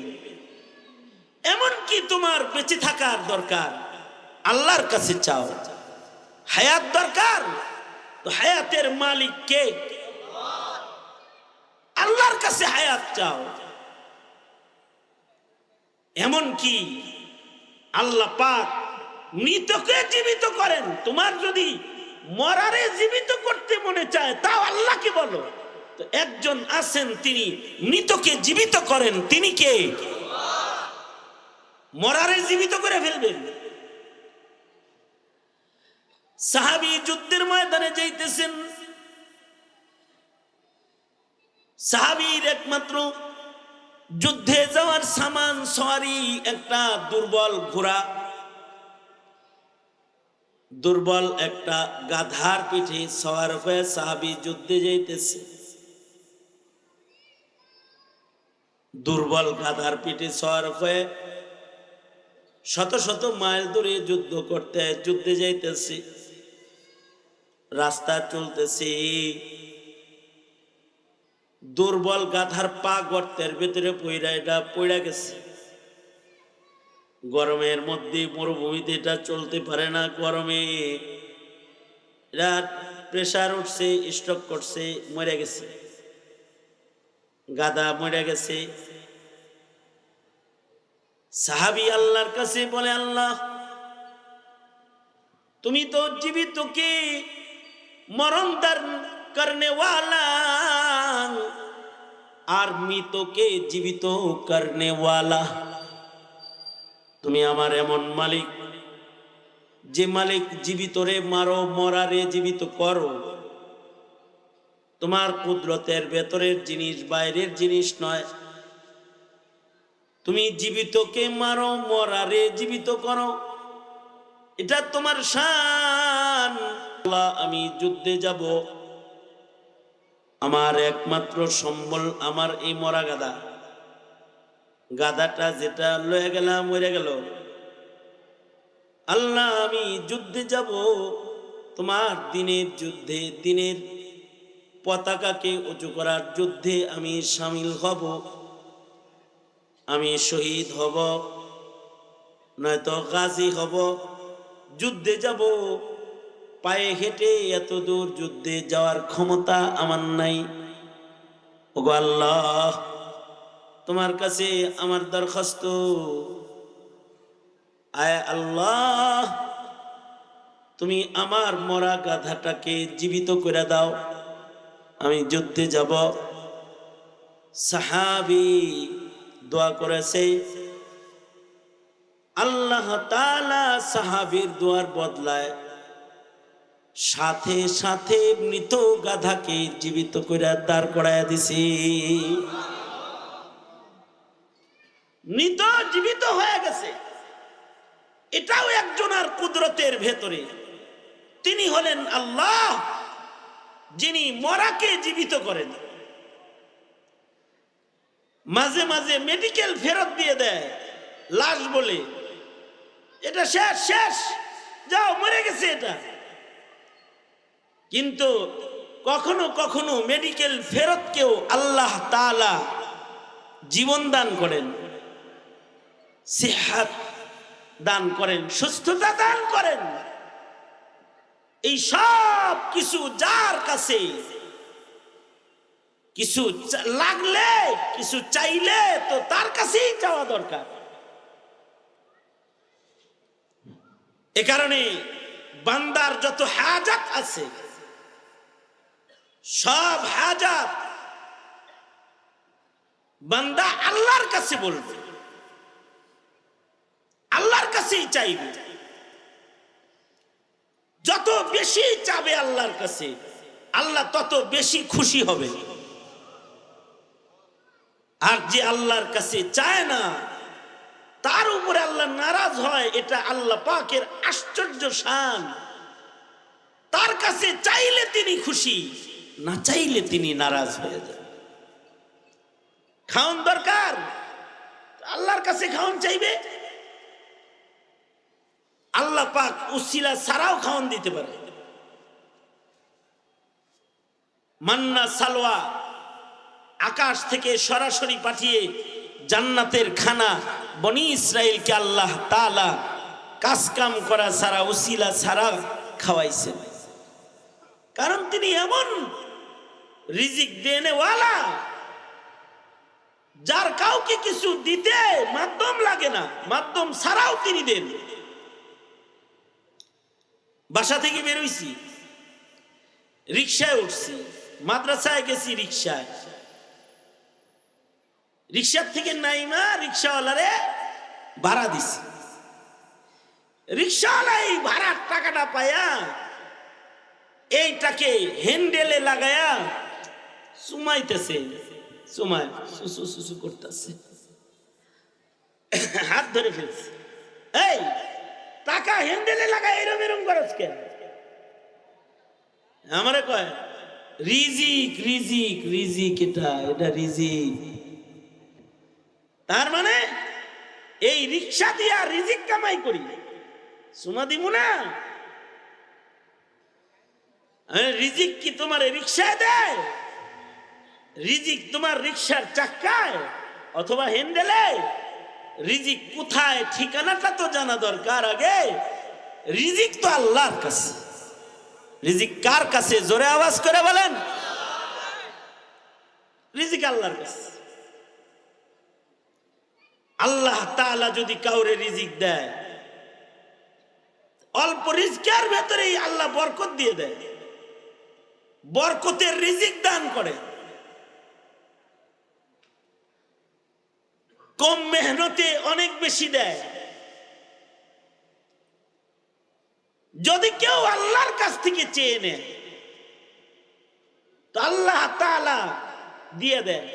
এমনকি তোমার বেঁচে থাকার দরকার, আল্লাহর কাছে চাও। হায়াত দরকার, তো হায়াতের মালিক কে? আল্লাহর কাছে হায়াত চাও। এমনকি আল্লাহ পাক মৃতকে জীবিত করেন। তোমার যদি মরারে জীবিত করতে মনে চায় তাও আল্লাহকে বলো। তো একজন আছেন তিনি মৃতকে জীবিত করেন, তিনি কে? মরারে জীবিত করে ফেলবেন। সাহাবী যুদ্ধের ময়দানে যাইতেছেন। সাহাবীর একমাত্র যুদ্ধে যাওয়ার সামান সওয়ারি একটা দুর্বল ঘোড়া, দুর্বল একটা গাধার পিঠে সওয়ার হয়ে সাহাবী যুদ্ধে যাইতেছে। দুর্বল গাধার পিঠে সওয়ার হয়ে শত শত মাইল দূরে যুদ্ধে যাইতেছে। রাস্তা চলতেছে, দুর্বল গাধার পা গর্তের ভেতরে পইড়া গেছে। গরমের মধ্যে মরুভূমিতে এটা চলতে পারে না। গরমে এটা প্রেসার উঠছে, স্ট্রোক করছে, মরে গেছে। গাধা মরে গেছে। সাহাবী আল্লাহর কাছে বলে, আল্লাহ তুমি তো জীবিতকে মরণ দান করনে ওয়ালা আর মৃতকে জীবিত করনে ওয়ালা। তুমি আমার এমন মালিক যে মালিক জীবিতরে মারো, মরারে জীবিত করো। তোমার কুদরতের ভেতরের জিনিস বাইরের জিনিস নয়। তুমি জীবিতকে মারো, মরারে জীবিত করো, এটা তোমার শান। আল্লাহ, আমি যুদ্ধে যাব, আমার একমাত্র সম্বল আমার এই মরা গাদা, গাদাটা যেটা লয়ে গেলাম মরে গেল। আল্লাহ, আমি যুদ্ধে যাব, তোমার দিনের যুদ্ধে, দিনের পতাকাকে উঁচু করার যুদ্ধে আমি সামিল হব। আমি শহীদ হব, নয়তো গাজী হব। যুদ্ধে যাব, পায়ে হেঁটে এত দূর যুদ্ধে যাওয়ার ক্ষমতা আমার নাই। ওগো আল্লাহ, তোমার কাছে আমার দরখাস্ত, আয় আল্লাহ, তুমি আমার মরা গাধাটাকে জীবিত করে দাও, আমি যুদ্ধে যাব। সাহাবী দোয়া করেছে, আল্লাহ তাআলা সাহাবীর দোয়ার বদলায় সাথে সাথে মৃত গাধাকে জীবিত করে দাঁড় করাইয়া দিছি। মৃত জীবিত হয়ে গেছে। এটাও একজনের কুদরতের ভেতরে। তিনি হলেন আল্লাহ, যিনি মরাকে জীবিত করেন। মাঝে মাঝে মেডিকেল ফেরত দিয়ে দেয় লাশ বলে, এটা শেষ শেষ, যাও, মরে গেছে এটা। কিন্তু কখনো কখনো মেডিকেল ফেরতকেও আল্লাহ তাআলা জীবন দান করেন, সিহাত দান করেন, সুস্থতা দান করেন। এই সব কিছু যার কাছে কিছু লাগলে, কিছু চাইলে তো তার কাছেই যাওয়া দরকার। এ কারণে বান্দার যত হাজাত আছে, সব হাজাত বান্দা আল্লাহর কাছে বলবে, আল্লাহর কাছেই চাইবে। যত বেশি চাবে আল্লাহর কাছে, আল্লাহ তত বেশি খুশি হবে। আর যে আল্লাহর কাছে চায় না, তার উপরে আল্লাহ নারাজ হয়। এটা আল্লাহ পাকের আশ্চর্য শান। তার কাছে চাইলে তিনি খুশি, না চাইলে তিনি নারাজ হয়ে যান। খাওন দরকার, আল্লাহর কাছে খাওন চাইবে। আল্লাহ পাক উসিলা ছাড়াও খাওন দিতে পারে। মান্না সালওয়া আকাশ থেকে সরাসরি পাঠিয়ে জান্নাতের খানা বনি ইসরাইলকে আল্লাহ তাআলা কাজ কাম করা ছাড়া, উসিলা ছাড়া খাওয়াইছেন। কারণ তিনি এমন রিজিক দেনেওয়ালা, যার কাউকে কিছু দিতে মাধ্যম লাগে না, মাধ্যম ছাড়াও তিনি দেন। বাসা থেকে বেরোইছি, রিকশায় উঠছি, মাদ্রাসায় গেছি রিকশায়, রিকশার থেকে নাইমা রিকশাওয়ালারে ভাড়া দিছি। রিকশাওয়ালা এই ভাড়ার টাকাটা পায়া এইটাকে হ্যান্ডেলে লাগায়া চুমাইতেছে, চুমায় সুসু সুসু করতেছে, হাত ধরে ফেলছে। এই টাকা হ্যান্ডেলে লাগায় এরম এরম করছ কেন? আমারে কয় রিজিক রিজিক রিজিক, এটা রিজিক। তার মানে এই রিকশা দিয়া রিজিক কামাই করি, সুমা দিব না। রিজিক কি তোমার রিকশায় দেয়? রিজিক তোমার রিকশার চাক্কায় অথবা হ্যান্ডেলে? রিজিক কোথায়, ঠিকানাটা তো জানা দরকার আগে। রিজিক তো আল্লাহর কাছে। রিজিক কার কাছে? জোরে আওয়াজ করে বলেন। রিজিক আল্লাহর কাছে। আল্লাহ তাআলা যদি কাউরে রিজিক দেয়, অল্প রিজকের ভেতরেই আল্লাহ বরকত দিয়ে দেয়, বরকতের রিজিক দান করে। কম মেহনতে অনেক বেশি দেয়। যদি কেউ আল্লাহর কাছ থেকে চেয়ে নেয় তো আল্লাহ তাআলা দিয়ে দেয়।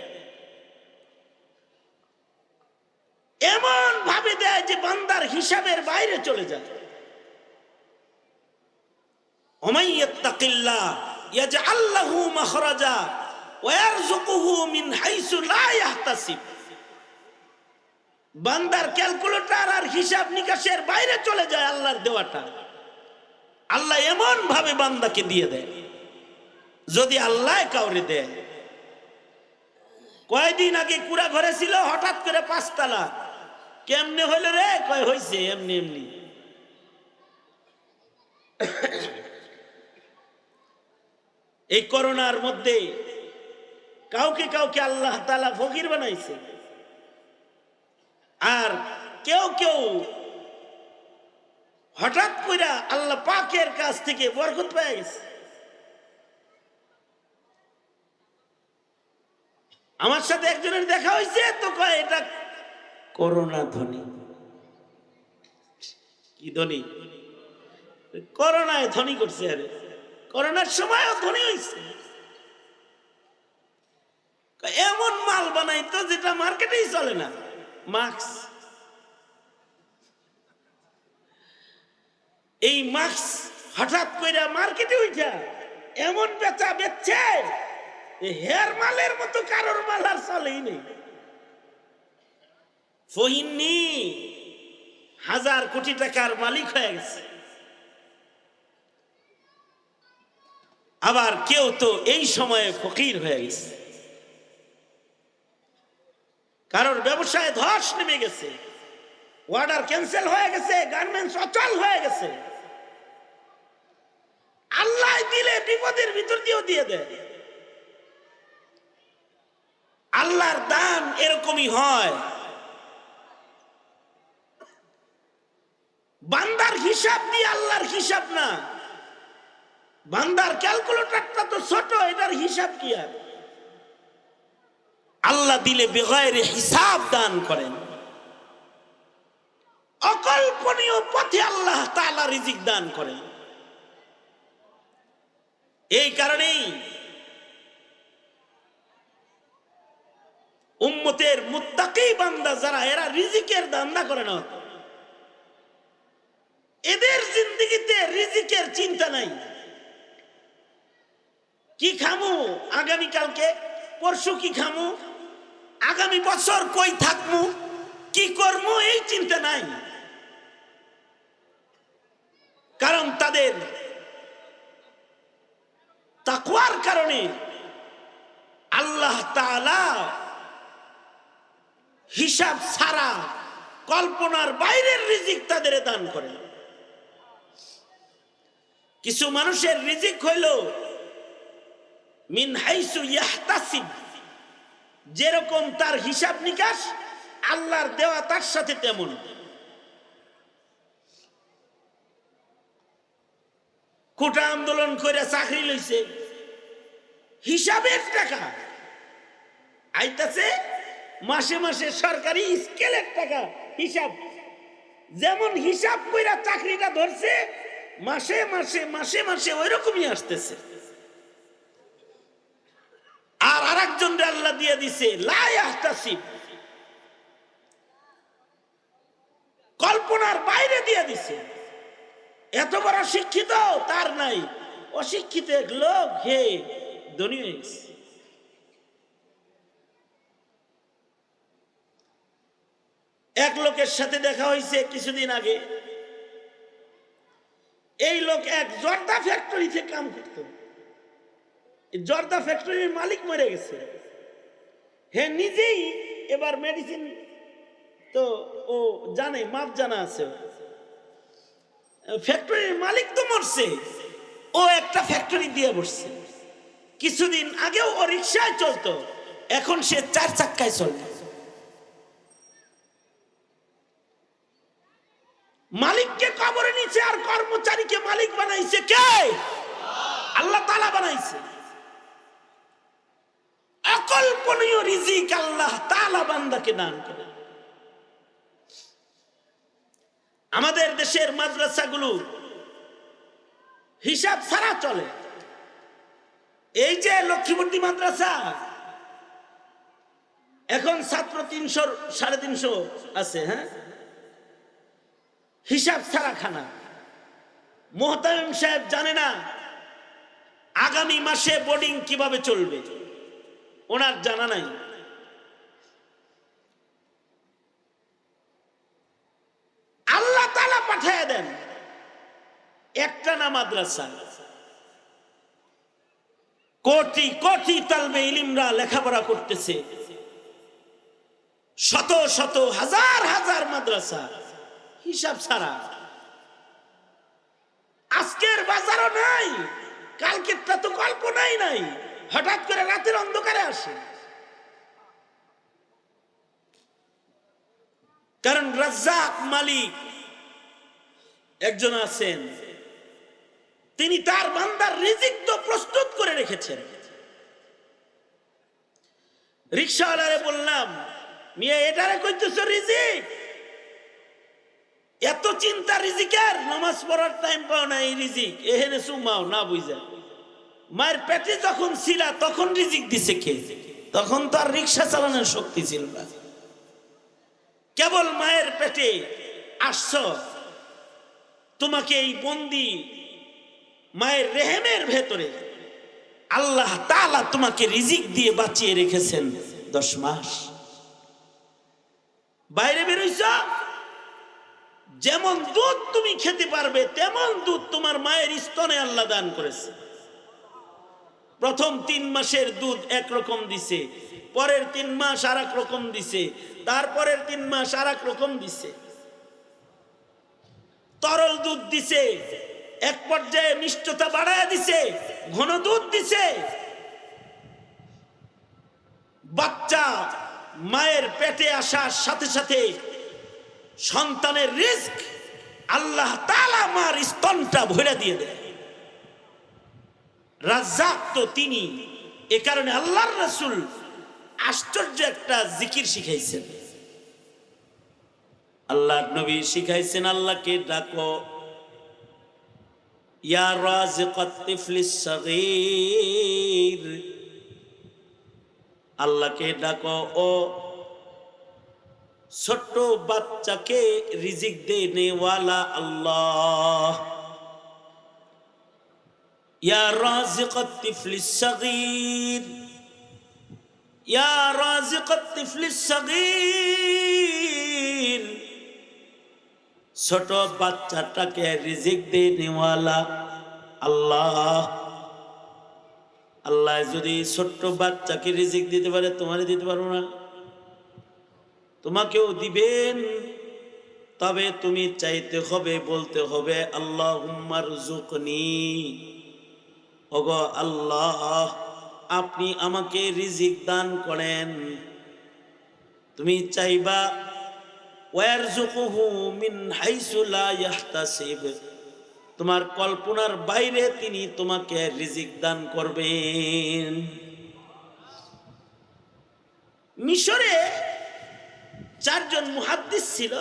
এমন ভাবে দেয় যে বান্দার হিসাবের বাইরে চলে যায়। ওমাই ইয়াত্তাকিল্লাহ ইয়াজআল লাহু মাখরাজা ওয়া ইয়ারযুকুহু মিন হাইসু লা ইয়াহতাসিব। বান্দার ক্যালকুলেটর আর হিসাব নিকাশের বাইরে চলে যায় আল্লাহর দেওয়াটা। আল্লাহ এমন ভাবে বান্দাকে দিয়ে দেয়, যদি আল্লাহ কাউরে দেয়। কয়দিন আগে কুড়া ঘরে ছিল, হঠাৎ করে 5 তালা। কেমনে হইল রে? কয় হইছে এমনি এমনি। এই করোনার মধ্যে কাউকে কাউকে আল্লাহ তাআলা ফকির বানাইছে, আর কেউ কেউ হঠাৎ করে আল্লাহ পাকের কাছ থেকে বরকত পেয়ে গেছে। আমার সাথে একজনের দেখা হয়েছে, তো কয় এটা করোনা ধনী। কি ধনী? করোনায় ধনী করছে। আরে করোনার সময়ও ধনী হয়েছে। এমন মাল বানাইতো যেটা মার্কেটেই চলে না, মাস্ক। এই মাস্ক হঠাৎ করে মার্কেটে উঠা এমন বেচা বেচছে, হেয়ার মালের মতো কারোর মাল আর চলেই নেই। ফহিনী 1000 কোটি টাকার মালিক হয়ে গেছে। আবার কেউ তো এই সময়ে ফকির হয়ে গেছে, কারোর ব্যবসায় ধস নেমে গেছে, অর্ডার ক্যান্সেল হয়ে গেছে, গার্মেন্টস অচল হয়ে গেছে। আল্লাহ দিলে বিপদের ভিতর দিয়েও দিয়ে দেয়। আল্লাহর দান এরকমই হয়। বান্দার হিসাব দিয়ে আল্লাহর হিসাব না। বান্দার ক্যালকুলেটরটা তো ছোট, এটার হিসাব কি আর? আল্লাহ দিলে বেগাইরে হিসাব দান করেন। অকল্পনীয় পথে আল্লাহ তাআলা রিজিক দান করেন। এই কারণেই উম্মতের মুত্তাকি বান্দা যারা, এরা রিজিকের ধান্দা করে না। এদের জিন্দেগিতে রিজিকের চিন্তা নাই। কি খামু আগামী কালকে, পরশু কি খামু, আগামী বছর কই থাকমু, কি করমু, এই চিন্তা নাই। কারণ তাদের তাকওয়ার কারণে আল্লাহ তাআলা হিসাব ছাড়া কল্পনার বাইরের রিজিক তাদের দান করেন। কিছু মানুষের রিজিক হইল মিন হাইসু ইয়াহতাসিব, যেরকম তার হিসাব নিকাশ আল্লাহর দেওয়া তার সাথে তেমন। কোটা আন্দোলন করে চাকরি লইছে, হিসাবের টাকা আইতাছে, মাসে মাসে সরকারি স্কেলের টাকা হিসাব, যেমন হিসাব কইরা চাকরিটা ধরছে, মাসে মাসে মাসে মাসে ওই রকমই আসতেছে। আর আরেকজন আল্লাহ দিয়ে দিছে লা ইয়াহতাসিব, কল্পনার বাইরে দিয়ে দিছে। এত বড় শিক্ষিত তার নাই, অশিক্ষিত এক লোক হে ধনী হয়ে গেছে। এক লোকের সাথে দেখা হয়েছে কিছুদিন আগে। এই লোক এক জর্দা ফ্যাক্টরিতে কাম করত। জর্দা ফ্যাক্টরির মালিক মরে গেছে। হে নিজেই এবার মেডিসিন তো ও জানে, মাপ জানা আছে। ফ্যাক্টরির মালিক তো মরছে, ও একটা ফ্যাক্টরি দিয়ে বসছে। কিছুদিন আগেও ও রিক্সায় চলতো, এখন সে 4 চাক্কায় চলে। মালিককে কবরে নিচে আর কর্মচারীকে মালিক বানাইছে কে? আল্লাহ তাআলা বানাইছে। অকল্পনীয় রিজিক আল্লাহ তাআলা বান্দাকে দান করেন। আমাদের দেশের মাদ্রাসাগুলো হিসাব ছাড়া চলে। এই যে লক্ষ্মীবর্তী মাদ্রাসা, এখন ছাত্র 300 350 আছে। হ্যাঁ, হিসাব ছাড়া খানা। মোহতামিম সাহেব জানে না আগামী মাসে বোর্ডিং কিভাবে চলবে, ওনার জানা নাই। আল্লাহ তাআলা পাঠিয়ে দেন একটা না মাদ্রাসা, কোটি কোটি তালবে ইলমরা লেখাপড়া করতেছে, শত শত হাজার হাজার মাদ্রাসা হিসাব ছাড়া। আজকের বাজারও নাই, কালকেরটা তো কল্পনাই নাই, হঠাৎ করে রাতের অন্ধকারে আসে। কারণ রাজ্জাক মালিক একজন আছেন, তিনি তার বান্দার রিজিক তো প্রস্তুত করে রেখেছেন। রিকশাওয়ালারে বললাম, মিয়া এটারে কইতেছ রিজিক? এত চিন্তা রিজিকের, নামাজ পড়ার টাইম পাও না, এই রিজিক এহেনে সুমাও না বুঝা। মায়ের পেটে যখন ছিলা তখন রিজিক দিছে কে? তখন তো আর রিকশা চালানোর শক্তি ছিল না। কেবল মায়ের পেটে আসছ, তোমাকে এই বন্দি মায়ের রেহেমের ভেতরে আল্লাহ তাআলা তোমাকে রিজিক দিয়ে বাঁচিয়ে রেখেছেন 10 মাস। বাইরে বেরোইছ, যেমন দুধ তুমি খেতে পারবে তেমন দুধ তোমার মায়ের স্তনে আল্লাহ দান করেছে। প্রথম 3 মাসের দুধ একরকম দিছে, পরের 3 মাস আর এক রকম দিছে, তারপরের 3 মাস আর এক রকম দিছে। তরল দুধ দিছে, এক পর্যায়ে মিষ্টতা বাড়ায় দিছে, ঘন দুধ দিছে। বাচ্চা মায়ের পেটে আসার সাথে সাথে সন্তানের রিজক আল্লাহ তাআলা মার স্তনটা ভরে দিয়ে দেয়। রাজ্জাক তো তিনি। এ কারণে আল্লাহর রাসূল আশ্চর্য একটা জিকির শিখাইছেন। আল্লাহর নবী শিখাইছেন, আল্লাহকে ডাকো, ইয়া রাজিকাত তিফলিস সাগীর। আল্লাহকে ডাকো, ও ছোট্ট বাচ্চাকে রিজিক দেনে ওয়ালা আল্লাহ। ইয়া রাজিকাত তিফলিস সাগীর, ইয়া রাজিকাত তিফলিস সাগীর। ছোট বাচ্চাটাকে রিজিক দেনে ওয়ালা আল্লাহ। আল্লাহ যদি ছোট্ট বাচ্চাকে রিজিক দিতে পারে, তোমারে দিতে পারবো না? তোমাকেও দিবেন, তবে তুমি চাইতে হবে, বলতে হবে আল্লাহুম্মা রযুকনি, ওগো আল্লাহ আপনি আমাকে রিজিক দান করেন। তুমি চাইবা ওয়ারযুকুহু মিন হাইসু লা ইয়াহতাসিব, তোমার কল্পনার বাইরে তিনি তোমাকে রিজিক দান করবেন। মিশরে 4 জন মুহাদ্দিস ছিল,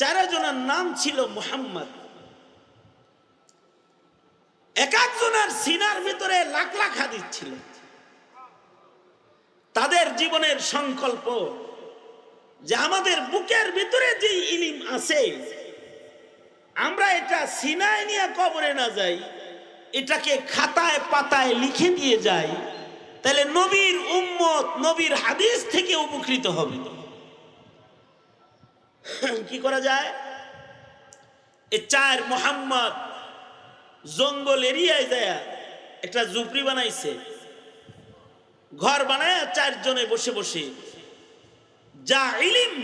4 জনের নাম ছিল মুহাম্মদ। এক একজনের সিনার ভিতরে লাখ লাখ হাদিস ছিল। তাদের জীবনের সংকল্প যে আমাদের বুকের ভিতরে যে ইলম আছে, আমরা এটা সিনায় নিয়ে কবরে না যাই, এটাকে খাতায় পাতায় লিখে দিয়ে যাই, তাহলে নবীর উম্মত নবীর হাদিস থেকে উপকৃত হবে। কি করা যায়? এই 4 মুহাম্মদ জঙ্গল এরিয়ায় যায় একটা ঝুপড়ি বানাইছে, ঘর বানায় 4 জনে বসে বসে যা ইলম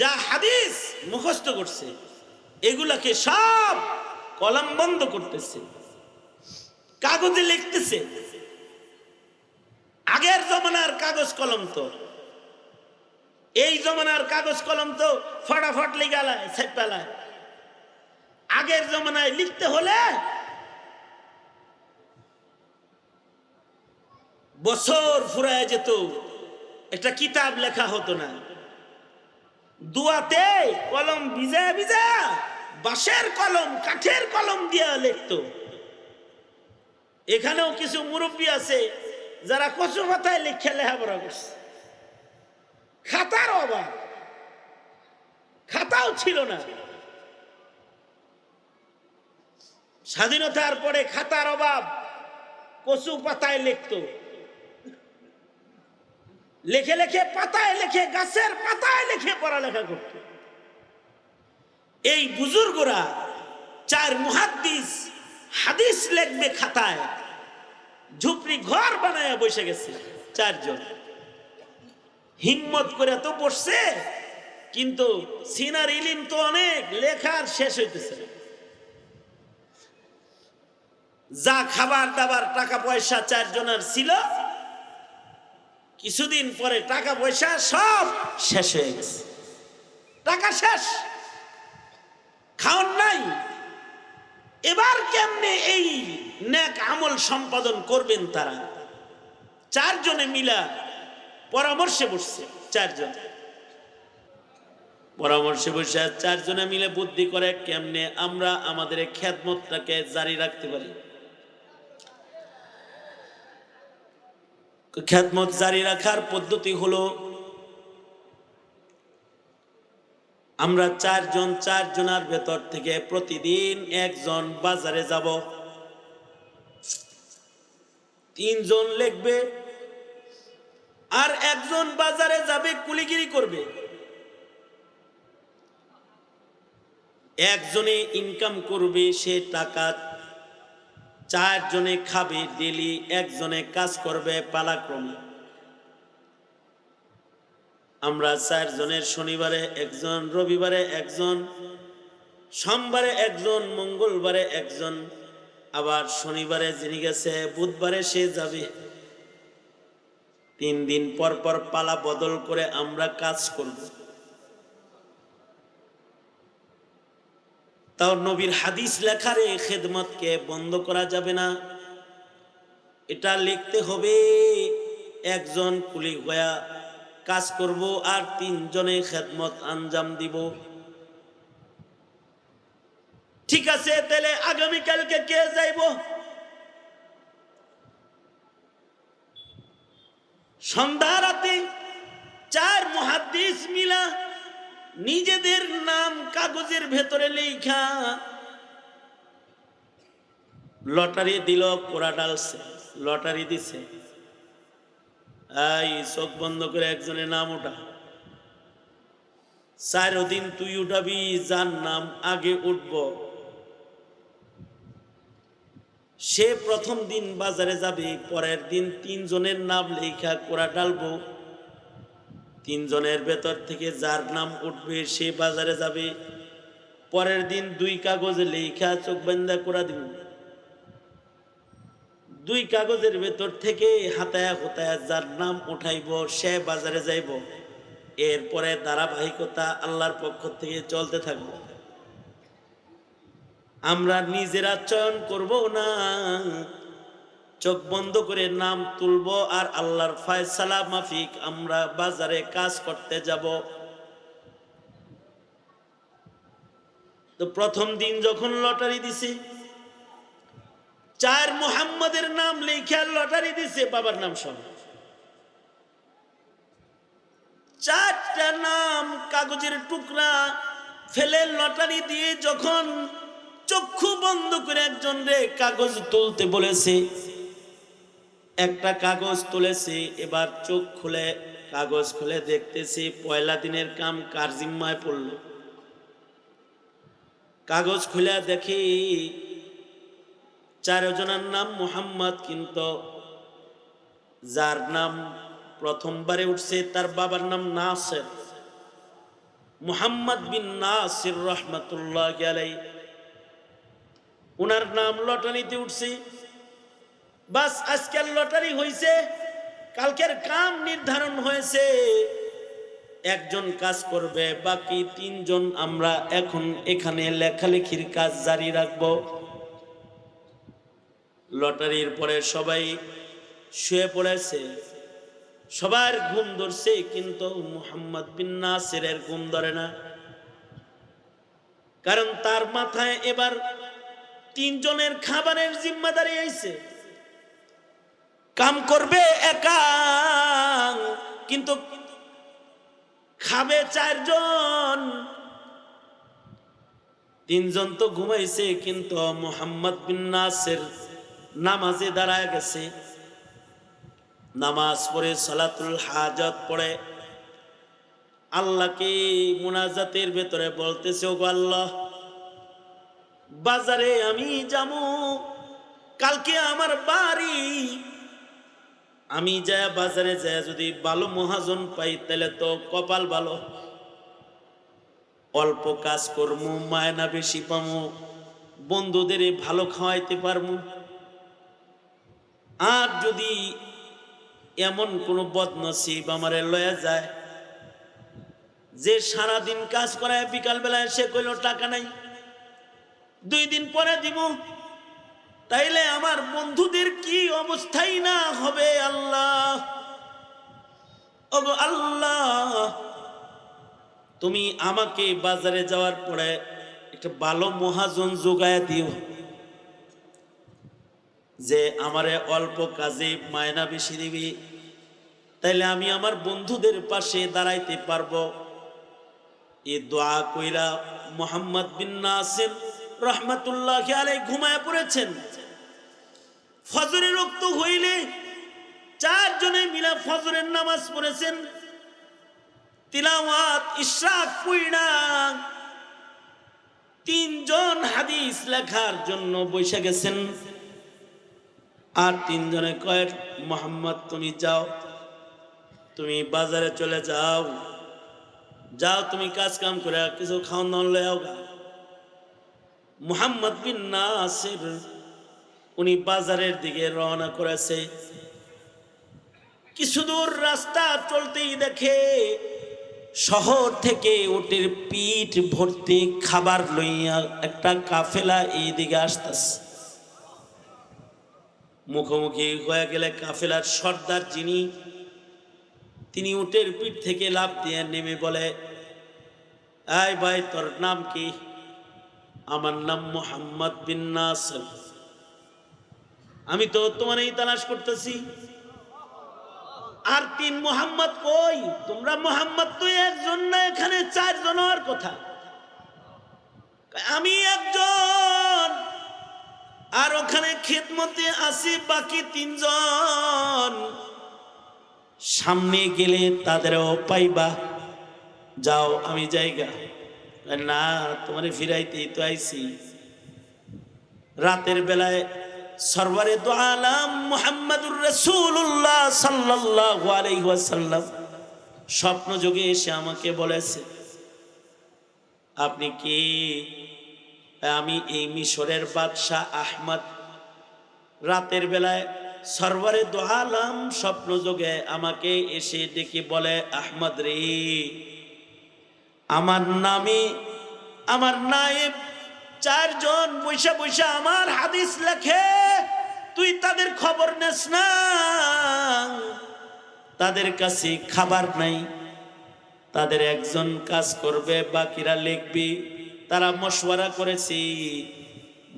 যা হাদিস মুখস্থ করছে এগুলাকে সব কলম বন্ধ করতেছে, কাগজে লিখতেছে। আগের জমানার কাগজ কলম তো, এই জমানার কাগজ কলম তো ফটাফট লিগালায় ছাইপালায়। আগের জমানায় লিখতে হলে বছর ফুরায় যেত, একটা কিতাব লেখা হতো না। দুয়াতে কলম ভিজা ভিজা বাঁশের কলম কাঠের কলম দিয়ে লিখতো। এখানেও কিছু মুরব্বী আছে যারা কচু পাতায় লিখে লেখাপড়া করছে। খাতার অভাব, খাতাও ছিল না। স্বাধীনতার পরে খাতার অভাব, কচু পাতায় লিখতো, লেখে লেখে পাতায় লেখে, গাছের পাতায় লেখে পড়ালেখা করত। এই বুজুর্গরা 4 মুহাদ্দিস হাদিস লিখবে খাতায়, ঝুপড়ি ঘর বানায় বসে গেছে 4 জন। হিম্মত করে তো বসছে, কিন্তু সিনার ইলিম তো অনেক, লেখার শেষ হইতেছে। যা খাবার দাবার টাকা পয়সা 4 জনের ছিল, কিছুদিন পরে টাকা পয়সা সব শেষ হয়ে গেছে। টাকা শেষ, খাওয়ার নাই। এবার কেমনে এই নেক আমল সম্পাদন করবেন তারা? 4 জনে মিলা পরামর্শে বসছে। 4 জন পরামর্শে বসে 4 জনে মিলে বুদ্ধি করে কেমনে আমরা আমাদের খেদমতটাকে জারি রাখতে পারি। খেদমত জারি রাখার পদ্ধতি হলো, আমরা 4 জন 4 জনের ভেতর থেকে প্রতিদিন একজন বাজারে যাব, 3 জন লিখবে, আর একজন বাজারে যাবে কুলিগিরি করবে। একজনে ইনকাম করবে, সে টাকা 4 জনে খাবে ডেলি, একজনে কাজ করবে পালাক্রমে। আমরা 4 জনের শনিবারে একজন, রবিবারে একজন, সোমবারে একজন, মঙ্গলবারে একজন, আবার শনিবারে যিনি গেছে বুধবারে সে যাবে। 3 দিন পর পর পালা বদল করে আমরা কাজ করব। তাও নবীর হাদিস লেখার এই খেদমতকে বন্ধ করা যাবে না। এটা লিখতে হবে, একজন কুলি হয়ে কাজ করব আর 3 জনে খেদমত আঞ্জাম দিব। ঠিক আছে, তাহলে আগামীকালকে কে যাইব? সন্ধ্যা রাতে 4 মুহাদ্দিস মিলা নিজেদের নাম কাগজের ভেতরে লেখা লটারি দিল, কোরা ডালছে, লটারি দিছে। এই চোখ বন্ধ করে একজনের নাম ওঠা, 4 দিন তুই উঠাবি, যার নাম আগে উঠব সে প্রথম দিন বাজারে যাবে, পরের দিন 3 জনের নাম লেখা কোরা ডালবো। 3 জনের ভেতর থেকে যার নাম উঠবে সে বাজারে যাবে, পরের দিন 2 কাগজে লেখা চোখ বন্ধা কোরা দিব। 2 কাগজের ভেতর থেকে হাতায়া হুতায়া যার নাম উঠাইব সে বাজারে যাইব। এরপরে ধারাবাহিকতা আল্লাহর পক্ষ থেকে চলতে থাকবে। আমরা নিজেরা চয়ন করব না, চোখ বন্ধ করে নাম তুলব আর আল্লাহর ফয়সালা মাফিক আমরা বাজারে কাজ করতে যাব। তো প্রথম দিন যখন লটারি দিছে, 4 মুহাম্মাদের নাম লেখা লটারি দিছে, বাবার নাম সহ 4টা নাম কাগজের টুকরা ফেলে লটারি দিয়ে যখন চক্ষু বন্ধ করে একজন রে কাগজ তুলতে বলেছে, একটা কাগজ তুলেছে। এবার চোখ খুলে কাগজ খুলে দেখতেছি পয়লা দিনের কাম কার জিম্মায় পড়ল। কাগজ খুলে দেখি 4 জনের নাম মুহাম্মদ, কিন্তু যার নাম প্রথমবারে উঠছে তার বাবার নাম নাসির, মুহাম্মদ বিন নাসির রহমাতুল্লাহি আলাইহি। উনার নাম লটারিতে উঠছে। বাস আজকের লটারি হয়েছে, কালকের কাম নির্ধারণ হয়েছে, একজন কাজ করবে, বাকি 3 জন আমরা এখন এখানে লেখালেখির কাজ জারি রাখব। লটারির পরে সবাই শুয়ে পড়েছে, সবার ঘুম ধরছে, কিন্তু মুহাম্মদ বিন নাসিরের ঘুম ধরে না। কারণ তার মাথায় এবার 3 জনের খাবারের জিম্মাদারি আইছে। কাম করবে একা, কিন্তু খাবে 4 জন, 3 জন তো ঘুমাইছে, কিন্তু মুহাম্মদ বিন নাসির নামাজে দাঁড়ায় গেছে। নামাজ পড়ে সালাতুল হাজাত পড়ে আল্লাহকে মুনাজাতের ভেতরে বলতেছে, ওগো আল্লাহ, বাজারে আমি যাবো, কালকে আমার বাড়ি, আমি যায় বাজারে যায় যদি ভালো মহাজন পাই তাহলে তো কপাল ভালো, অল্প কাজ করবো, মায়না বেশি পাবো, বন্ধুদের ভালো খাওয়াইতে পারবো। আর যদি এমন কোন বদনসিব আমারে লয়ে যায় যে সারাদিন কাজ করায় বিকাল বেলায় সে কইল টাকা নাই, 2 দিন পরে দিব, তাইলে আমার বন্ধুদের কি অবস্থাই না হবে। আল্লাহ, ওগো আল্লাহ, তুমি আমাকে বাজারে যাওয়ার পরে একটা ভালো মহাজন যোগায় দিও, যে আমারে অল্প কাজে মায়না বেশি দিবি, তাইলে আমি আমার বন্ধুদের পাশে দাঁড়াইতে পারবো। এই দোয়া কইরা মুহাম্মদ বিন নাসির রহমাতুল্লাহি আলাইহি ঘুমায় পড়েছেন। ফজরের ওয়াক্ত হইলে 4 জনে মিলা ফজরের নামাজ পড়েছেন, তিলাওয়াত ইশরাক পড়া 3 জন হাদিস লেখার জন্য বসে গেছেন। আর 3 জনে কয়, মুহাম্মদ তুমি যাও, তুমি বাজারে চলে যাও, যাও তুমি কাজ কাম করে কিছু খাওয়ান দাওয়ান লয়ে আও। মুহাম্মদ বিন নাসির উনি বাজারের দিকে রওনা করেছে। কিছু দূর রাস্তা চলতেই দেখে শহর থেকে উটের পিঠ ভর্তি খাবার লইয়া একটা কাফেলা এই দিকে আসতেছে। মুখোমুখি হয়ে গেলে কাফেলার সর্দার যিনি, তিনি উটের পিঠ থেকে লাফ দিয়ে নেমে বলে, এই ভাই, তোর নাম কি? আমার নাম মুহাম্মদ বিন নাসির। আমি তো তোমারই তালাশ করতেছি। আর 3 মুহাম্মদ কই? তোমরা মুহাম্মদ তো একজন না, এখানে 4 জন হওয়ার কথা। আমি একজন, আর ওখানে খেদমতে আছি বাকি 3 জন। সামনে গেলে তাদেরও পাইবা, যাও আমি জায়গা না, তোমারে ফিরাইতেই তো আইছি। রাতের বেলায় সরওয়ারে দু আলাম মুহাম্মাদুর রাসূলুল্লাহ সাল্লাল্লাহু আলাইহি ওয়াসাল্লাম স্বপ্ন যোগে এসে আমাকে বলেছে, আপনি কি? আমি এই মিশরের বাদশাহ আহমদ। রাতের বেলায় সরওয়ারে দু আলাম স্বপ্ন যোগে আমাকে এসে ডেকে বলে, আহমদ রে, আমার নামে আমার নায়েব 4 জন বৈশা বৈশা আমার হাদিস লেখে, তুই তাদের খবর নেস না? তাদের কাছে খাবার নাই, তাদের একজন কাজ করবে, বাকিরা লিখবি। তারা মশওয়ারা করেছি,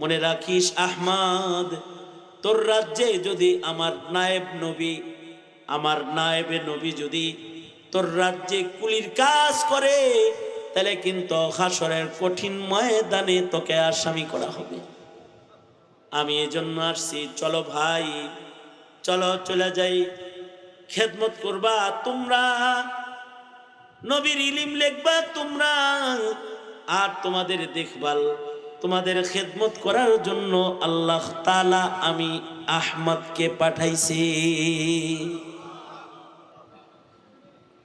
মনে রাখিস আহমদ, তোর রাজ্যে যদি আমার নায়েব নবী, আমার নায়েবে নবী যদি তোর রাজ্যে কুলির কাজ করে, তাহলে কিন্তু হাসরের কঠিন ময়দানে তোকে আসামি করা হবে। আমি এজন্য আসছি, চলো ভাই, চলো চলে যাই, খেদমত করবা তোমরা, নবীর ইলম লিখবা তোমরা, আর তোমাদের দেখভাল, তোমাদের খেদমত করার জন্য আল্লাহ তাআলা আমি আহমদকে পাঠাইছি।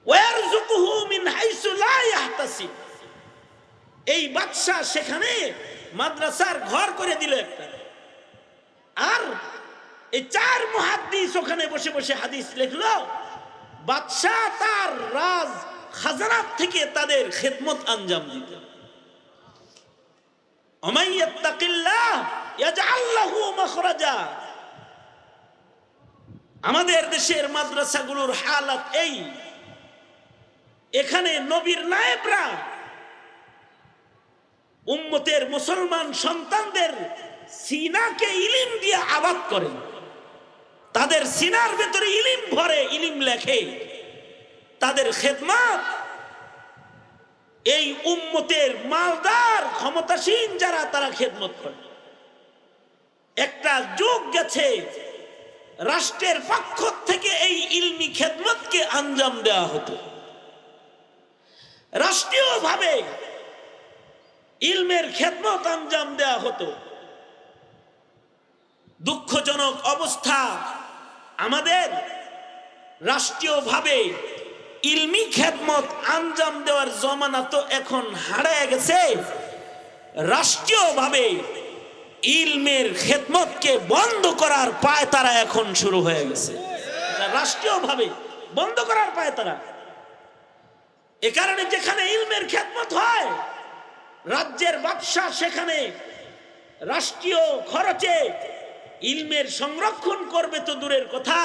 ওয়ারযুকুহু মিন হাইসু লা ইয়াহতাসিব। এই বাদশা সেখানে মাদ্রাসার ঘর করে দিল একটা, আর এই 4 মুহাদ্দিস ওখানে বসে বসে হাদিস লিখলো। বাদশা তার রাজ খাজানাত থেকে তাদের খেদমত আঞ্জাম দিত। ওমান ইয়াত্তাকিল্লাহ ইয়াজআল লাহু মাখরাজা। আমাদের দেশের মাদ্রাসাগুলোর হালাত এই, এখানে নবীর নায়েবরা উম্মতের মুসলমান সন্তানদের সিনাকে ইলম দিয়ে আবাদ করেন, তাদের সিনার ভেতরে ইলম ভরে, ইলম লেখে, তাদের খেদমত এই উম্মতের মালদার ক্ষমতাসীন যারা তারা খেদমত করে। একটা যুগ গেছে রাষ্ট্রের পক্ষ থেকে এই ইলমি খেদমতকে আঞ্জাম দেওয়া হতো, রাষ্ট্রীয়ভাবে ইলমের খেদমত আঞ্জাম দেওয়া হতো। দুঃখজনক অবস্থা, আমাদের রাষ্ট্রীয়ভাবে ইলমি খেদমত আঞ্জাম দেওয়ার জমানা তো এখন হারিয়ে গেছে। রাষ্ট্রীয়ভাবে ইলমের খেদমতকে বন্ধ করার পায়তারা এখন শুরু হয়ে গেছে, রাষ্ট্রীয়ভাবে বন্ধ করার পায়তারা। এ কারণে যেখানে ইলমের খেদমত হয়, রাজ্যের বাদশা সেখানে রাষ্ট্রীয় খরচে ইলমের সংরক্ষণ করবে তো দূরের কথা,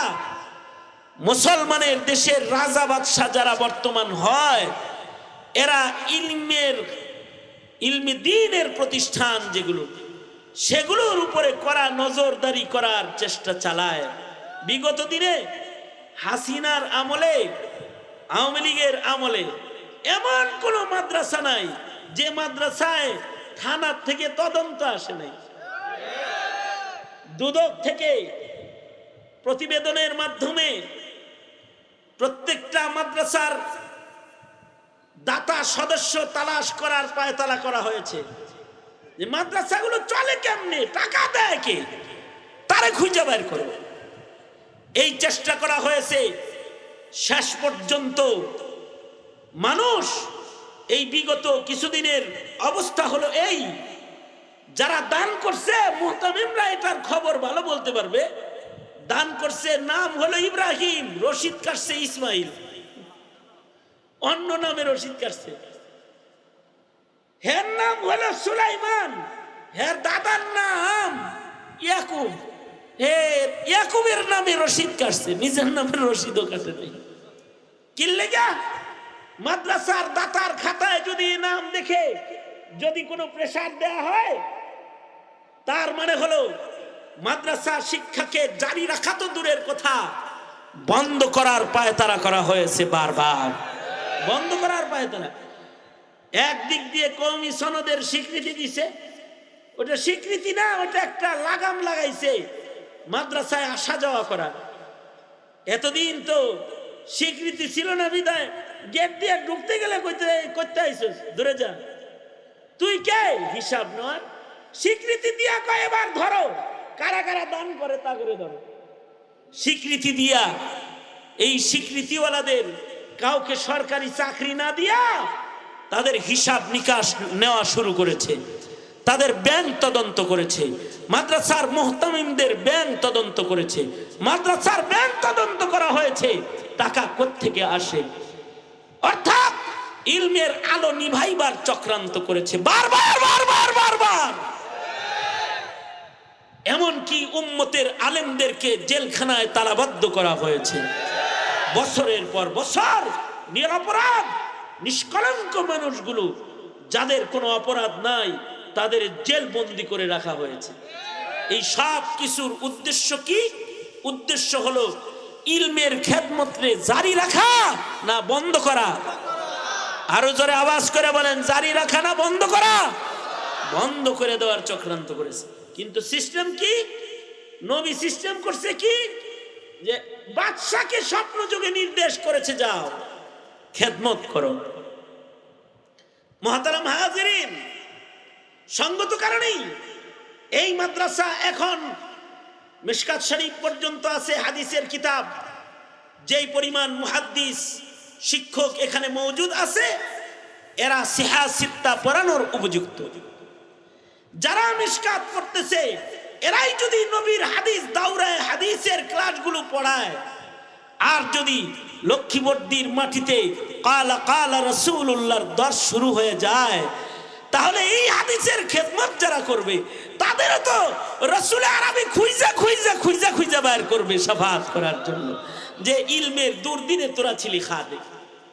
মুসলমানের দেশের রাজা বাদশাহ যারা বর্তমান হয়, এরা ইলমি দ্বীনের প্রতিষ্ঠান যেগুলো, সেগুলোর উপরে করা নজরদারি করার চেষ্টা চালায়। বিগত দিনে হাসিনার আমলে, আওয়ামী লীগের আমলে এমন কোনো মাদ্রাসা নাই যে মাদ্রাসায় থানার থেকে তদন্ত আসে নাই। দুদক থেকে প্রতিবেদনের মাধ্যমে প্রত্যেকটা মাদ্রাসার দাতা সদস্য তালাশ করার পায়তালা করা হয়েছে যে মাদ্রাসাগুলো চলে কেমনে, টাকা দেয় কে, তারে খুঁজে বের করো। এই চেষ্টা করা হয়েছে। শেষ পর্যন্ত মানুষ এই বিগত কিছুদিনের অবস্থা হলো এই, যারা দান করছে মুহতামিমরা এটার খবর ভালো বলতে পারবে। দান করছে, নাম হলো ইব্রাহিম, রশিদ কাটছে ইসমাইল, অন্য নামে রশিদ কাটছে। হের নাম হলো সুলাইমান, হের দাদার নাম ইয়াকুব, ইয়াকুবের নামে রশিদ কাটছে, নিজের নামে রশিদও কাটে নেই। কি লেগা? মাদ্রাসার দাতার খাতায় যদি নাম দেখে যদি কোনো প্রেসার দেয়া হয়, তার মানে হলো মাদ্রাসা শিক্ষাকে জারি রাখা তো দূরের কথা, বন্ধ করার পায়তারা করা হয়েছে। বারবার বন্ধ করার পায়তারা। একদিক দিয়ে কওমি সনদের স্বীকৃতি দিছে, ওটা স্বীকৃতি না, ওটা একটা লাগাম লাগাইছে মাদ্রাসায় আসা যাওয়া করা। এতদিন তো স্বীকৃতি ছিল না বিদায় গেট দিয়ে ঢুকতে গেলে করতে আইছিস, দূরে যা, তুই কে হিসাব নয়। স্বীকৃতি দিয়া কয় এবার ধরো, কারা কারা দান করে তা করে ধরো। স্বীকৃতি দিয়া এই স্বীকৃতিওয়ালাদের কাউকে সরকারি চাকরি না দিয়া তাদের হিসাব নিকাশ নেওয়া শুরু করেছে, তাদের ব্যাংক তদন্ত করেছে, মাদ্রাসার মুহতামিমদের ব্যাংক তদন্ত করেছে। মাদ্রাসার ব্যাংক তদন্ত করা হয়েছে, টাকা কোত্থেকে আসে, অর্থাৎ ইলমের আলো নিভাইবার চক্রান্ত করেছে বারবার বারবার বারবার। এমনকি উম্মতের আলেমদেরকে জেলখানায় তালাবদ্ধ করা হয়েছে। বছরের পর বছর নিরপরাধ নিষ্কলঙ্ক মানুষগুলো, যাদের কোনো অপরাধ নাই, তাদের জেল বন্দি করে রাখা হয়েছে। এই সব কিছুর উদ্দেশ্য কি? উদ্দেশ্য হলো ইলমের খেদমতকে জারি রাখা না বন্ধ করা? আরো জোরে আওয়াজ করে বলেন, জারি রাখা না বন্ধ করা? বন্ধ করে দেওয়ার চক্রান্ত করেছে। কিন্তু সিস্টেম কি? নবী সিস্টেম করছে কি? যে বাদশাকে স্বপ্ন যোগে নির্দেশ করেছে, যাও খেদমত করো। মুহতারাম হাজিরিন, সঙ্গত কারণেই এই মাদ্রাসা এখন মিশকাত শরীফ পর্যন্ত আছে হাদিসের কিতাব। যেই পরিমাণ মুহাদ্দিস শিক্ষক এখানে মওজুদ আছে, এরা সিহা সিত্তা পড়ানোর উপযুক্ত। যারা মিশকাত পড়তেছে এরাই যদি নবীর হাদিস দাওরায় হাদিসের ক্লাসগুলো পড়ায়, আর যদি লক্ষ্মীবর্দীর মাটিতে কালা কালা রাসূলুল্লাহর দর্শ শুরু হয়ে যায়, তাহলে এই হাদিসের খেদমত যারা করবে তাদেরও তো রাসূল আরবি খুঁজা খুঁজা খুঁজা খুঁজা বের করবে শাফাআত করার জন্য, যে ইলমের দুর্দিনে তোরা ছিলি খাদেম।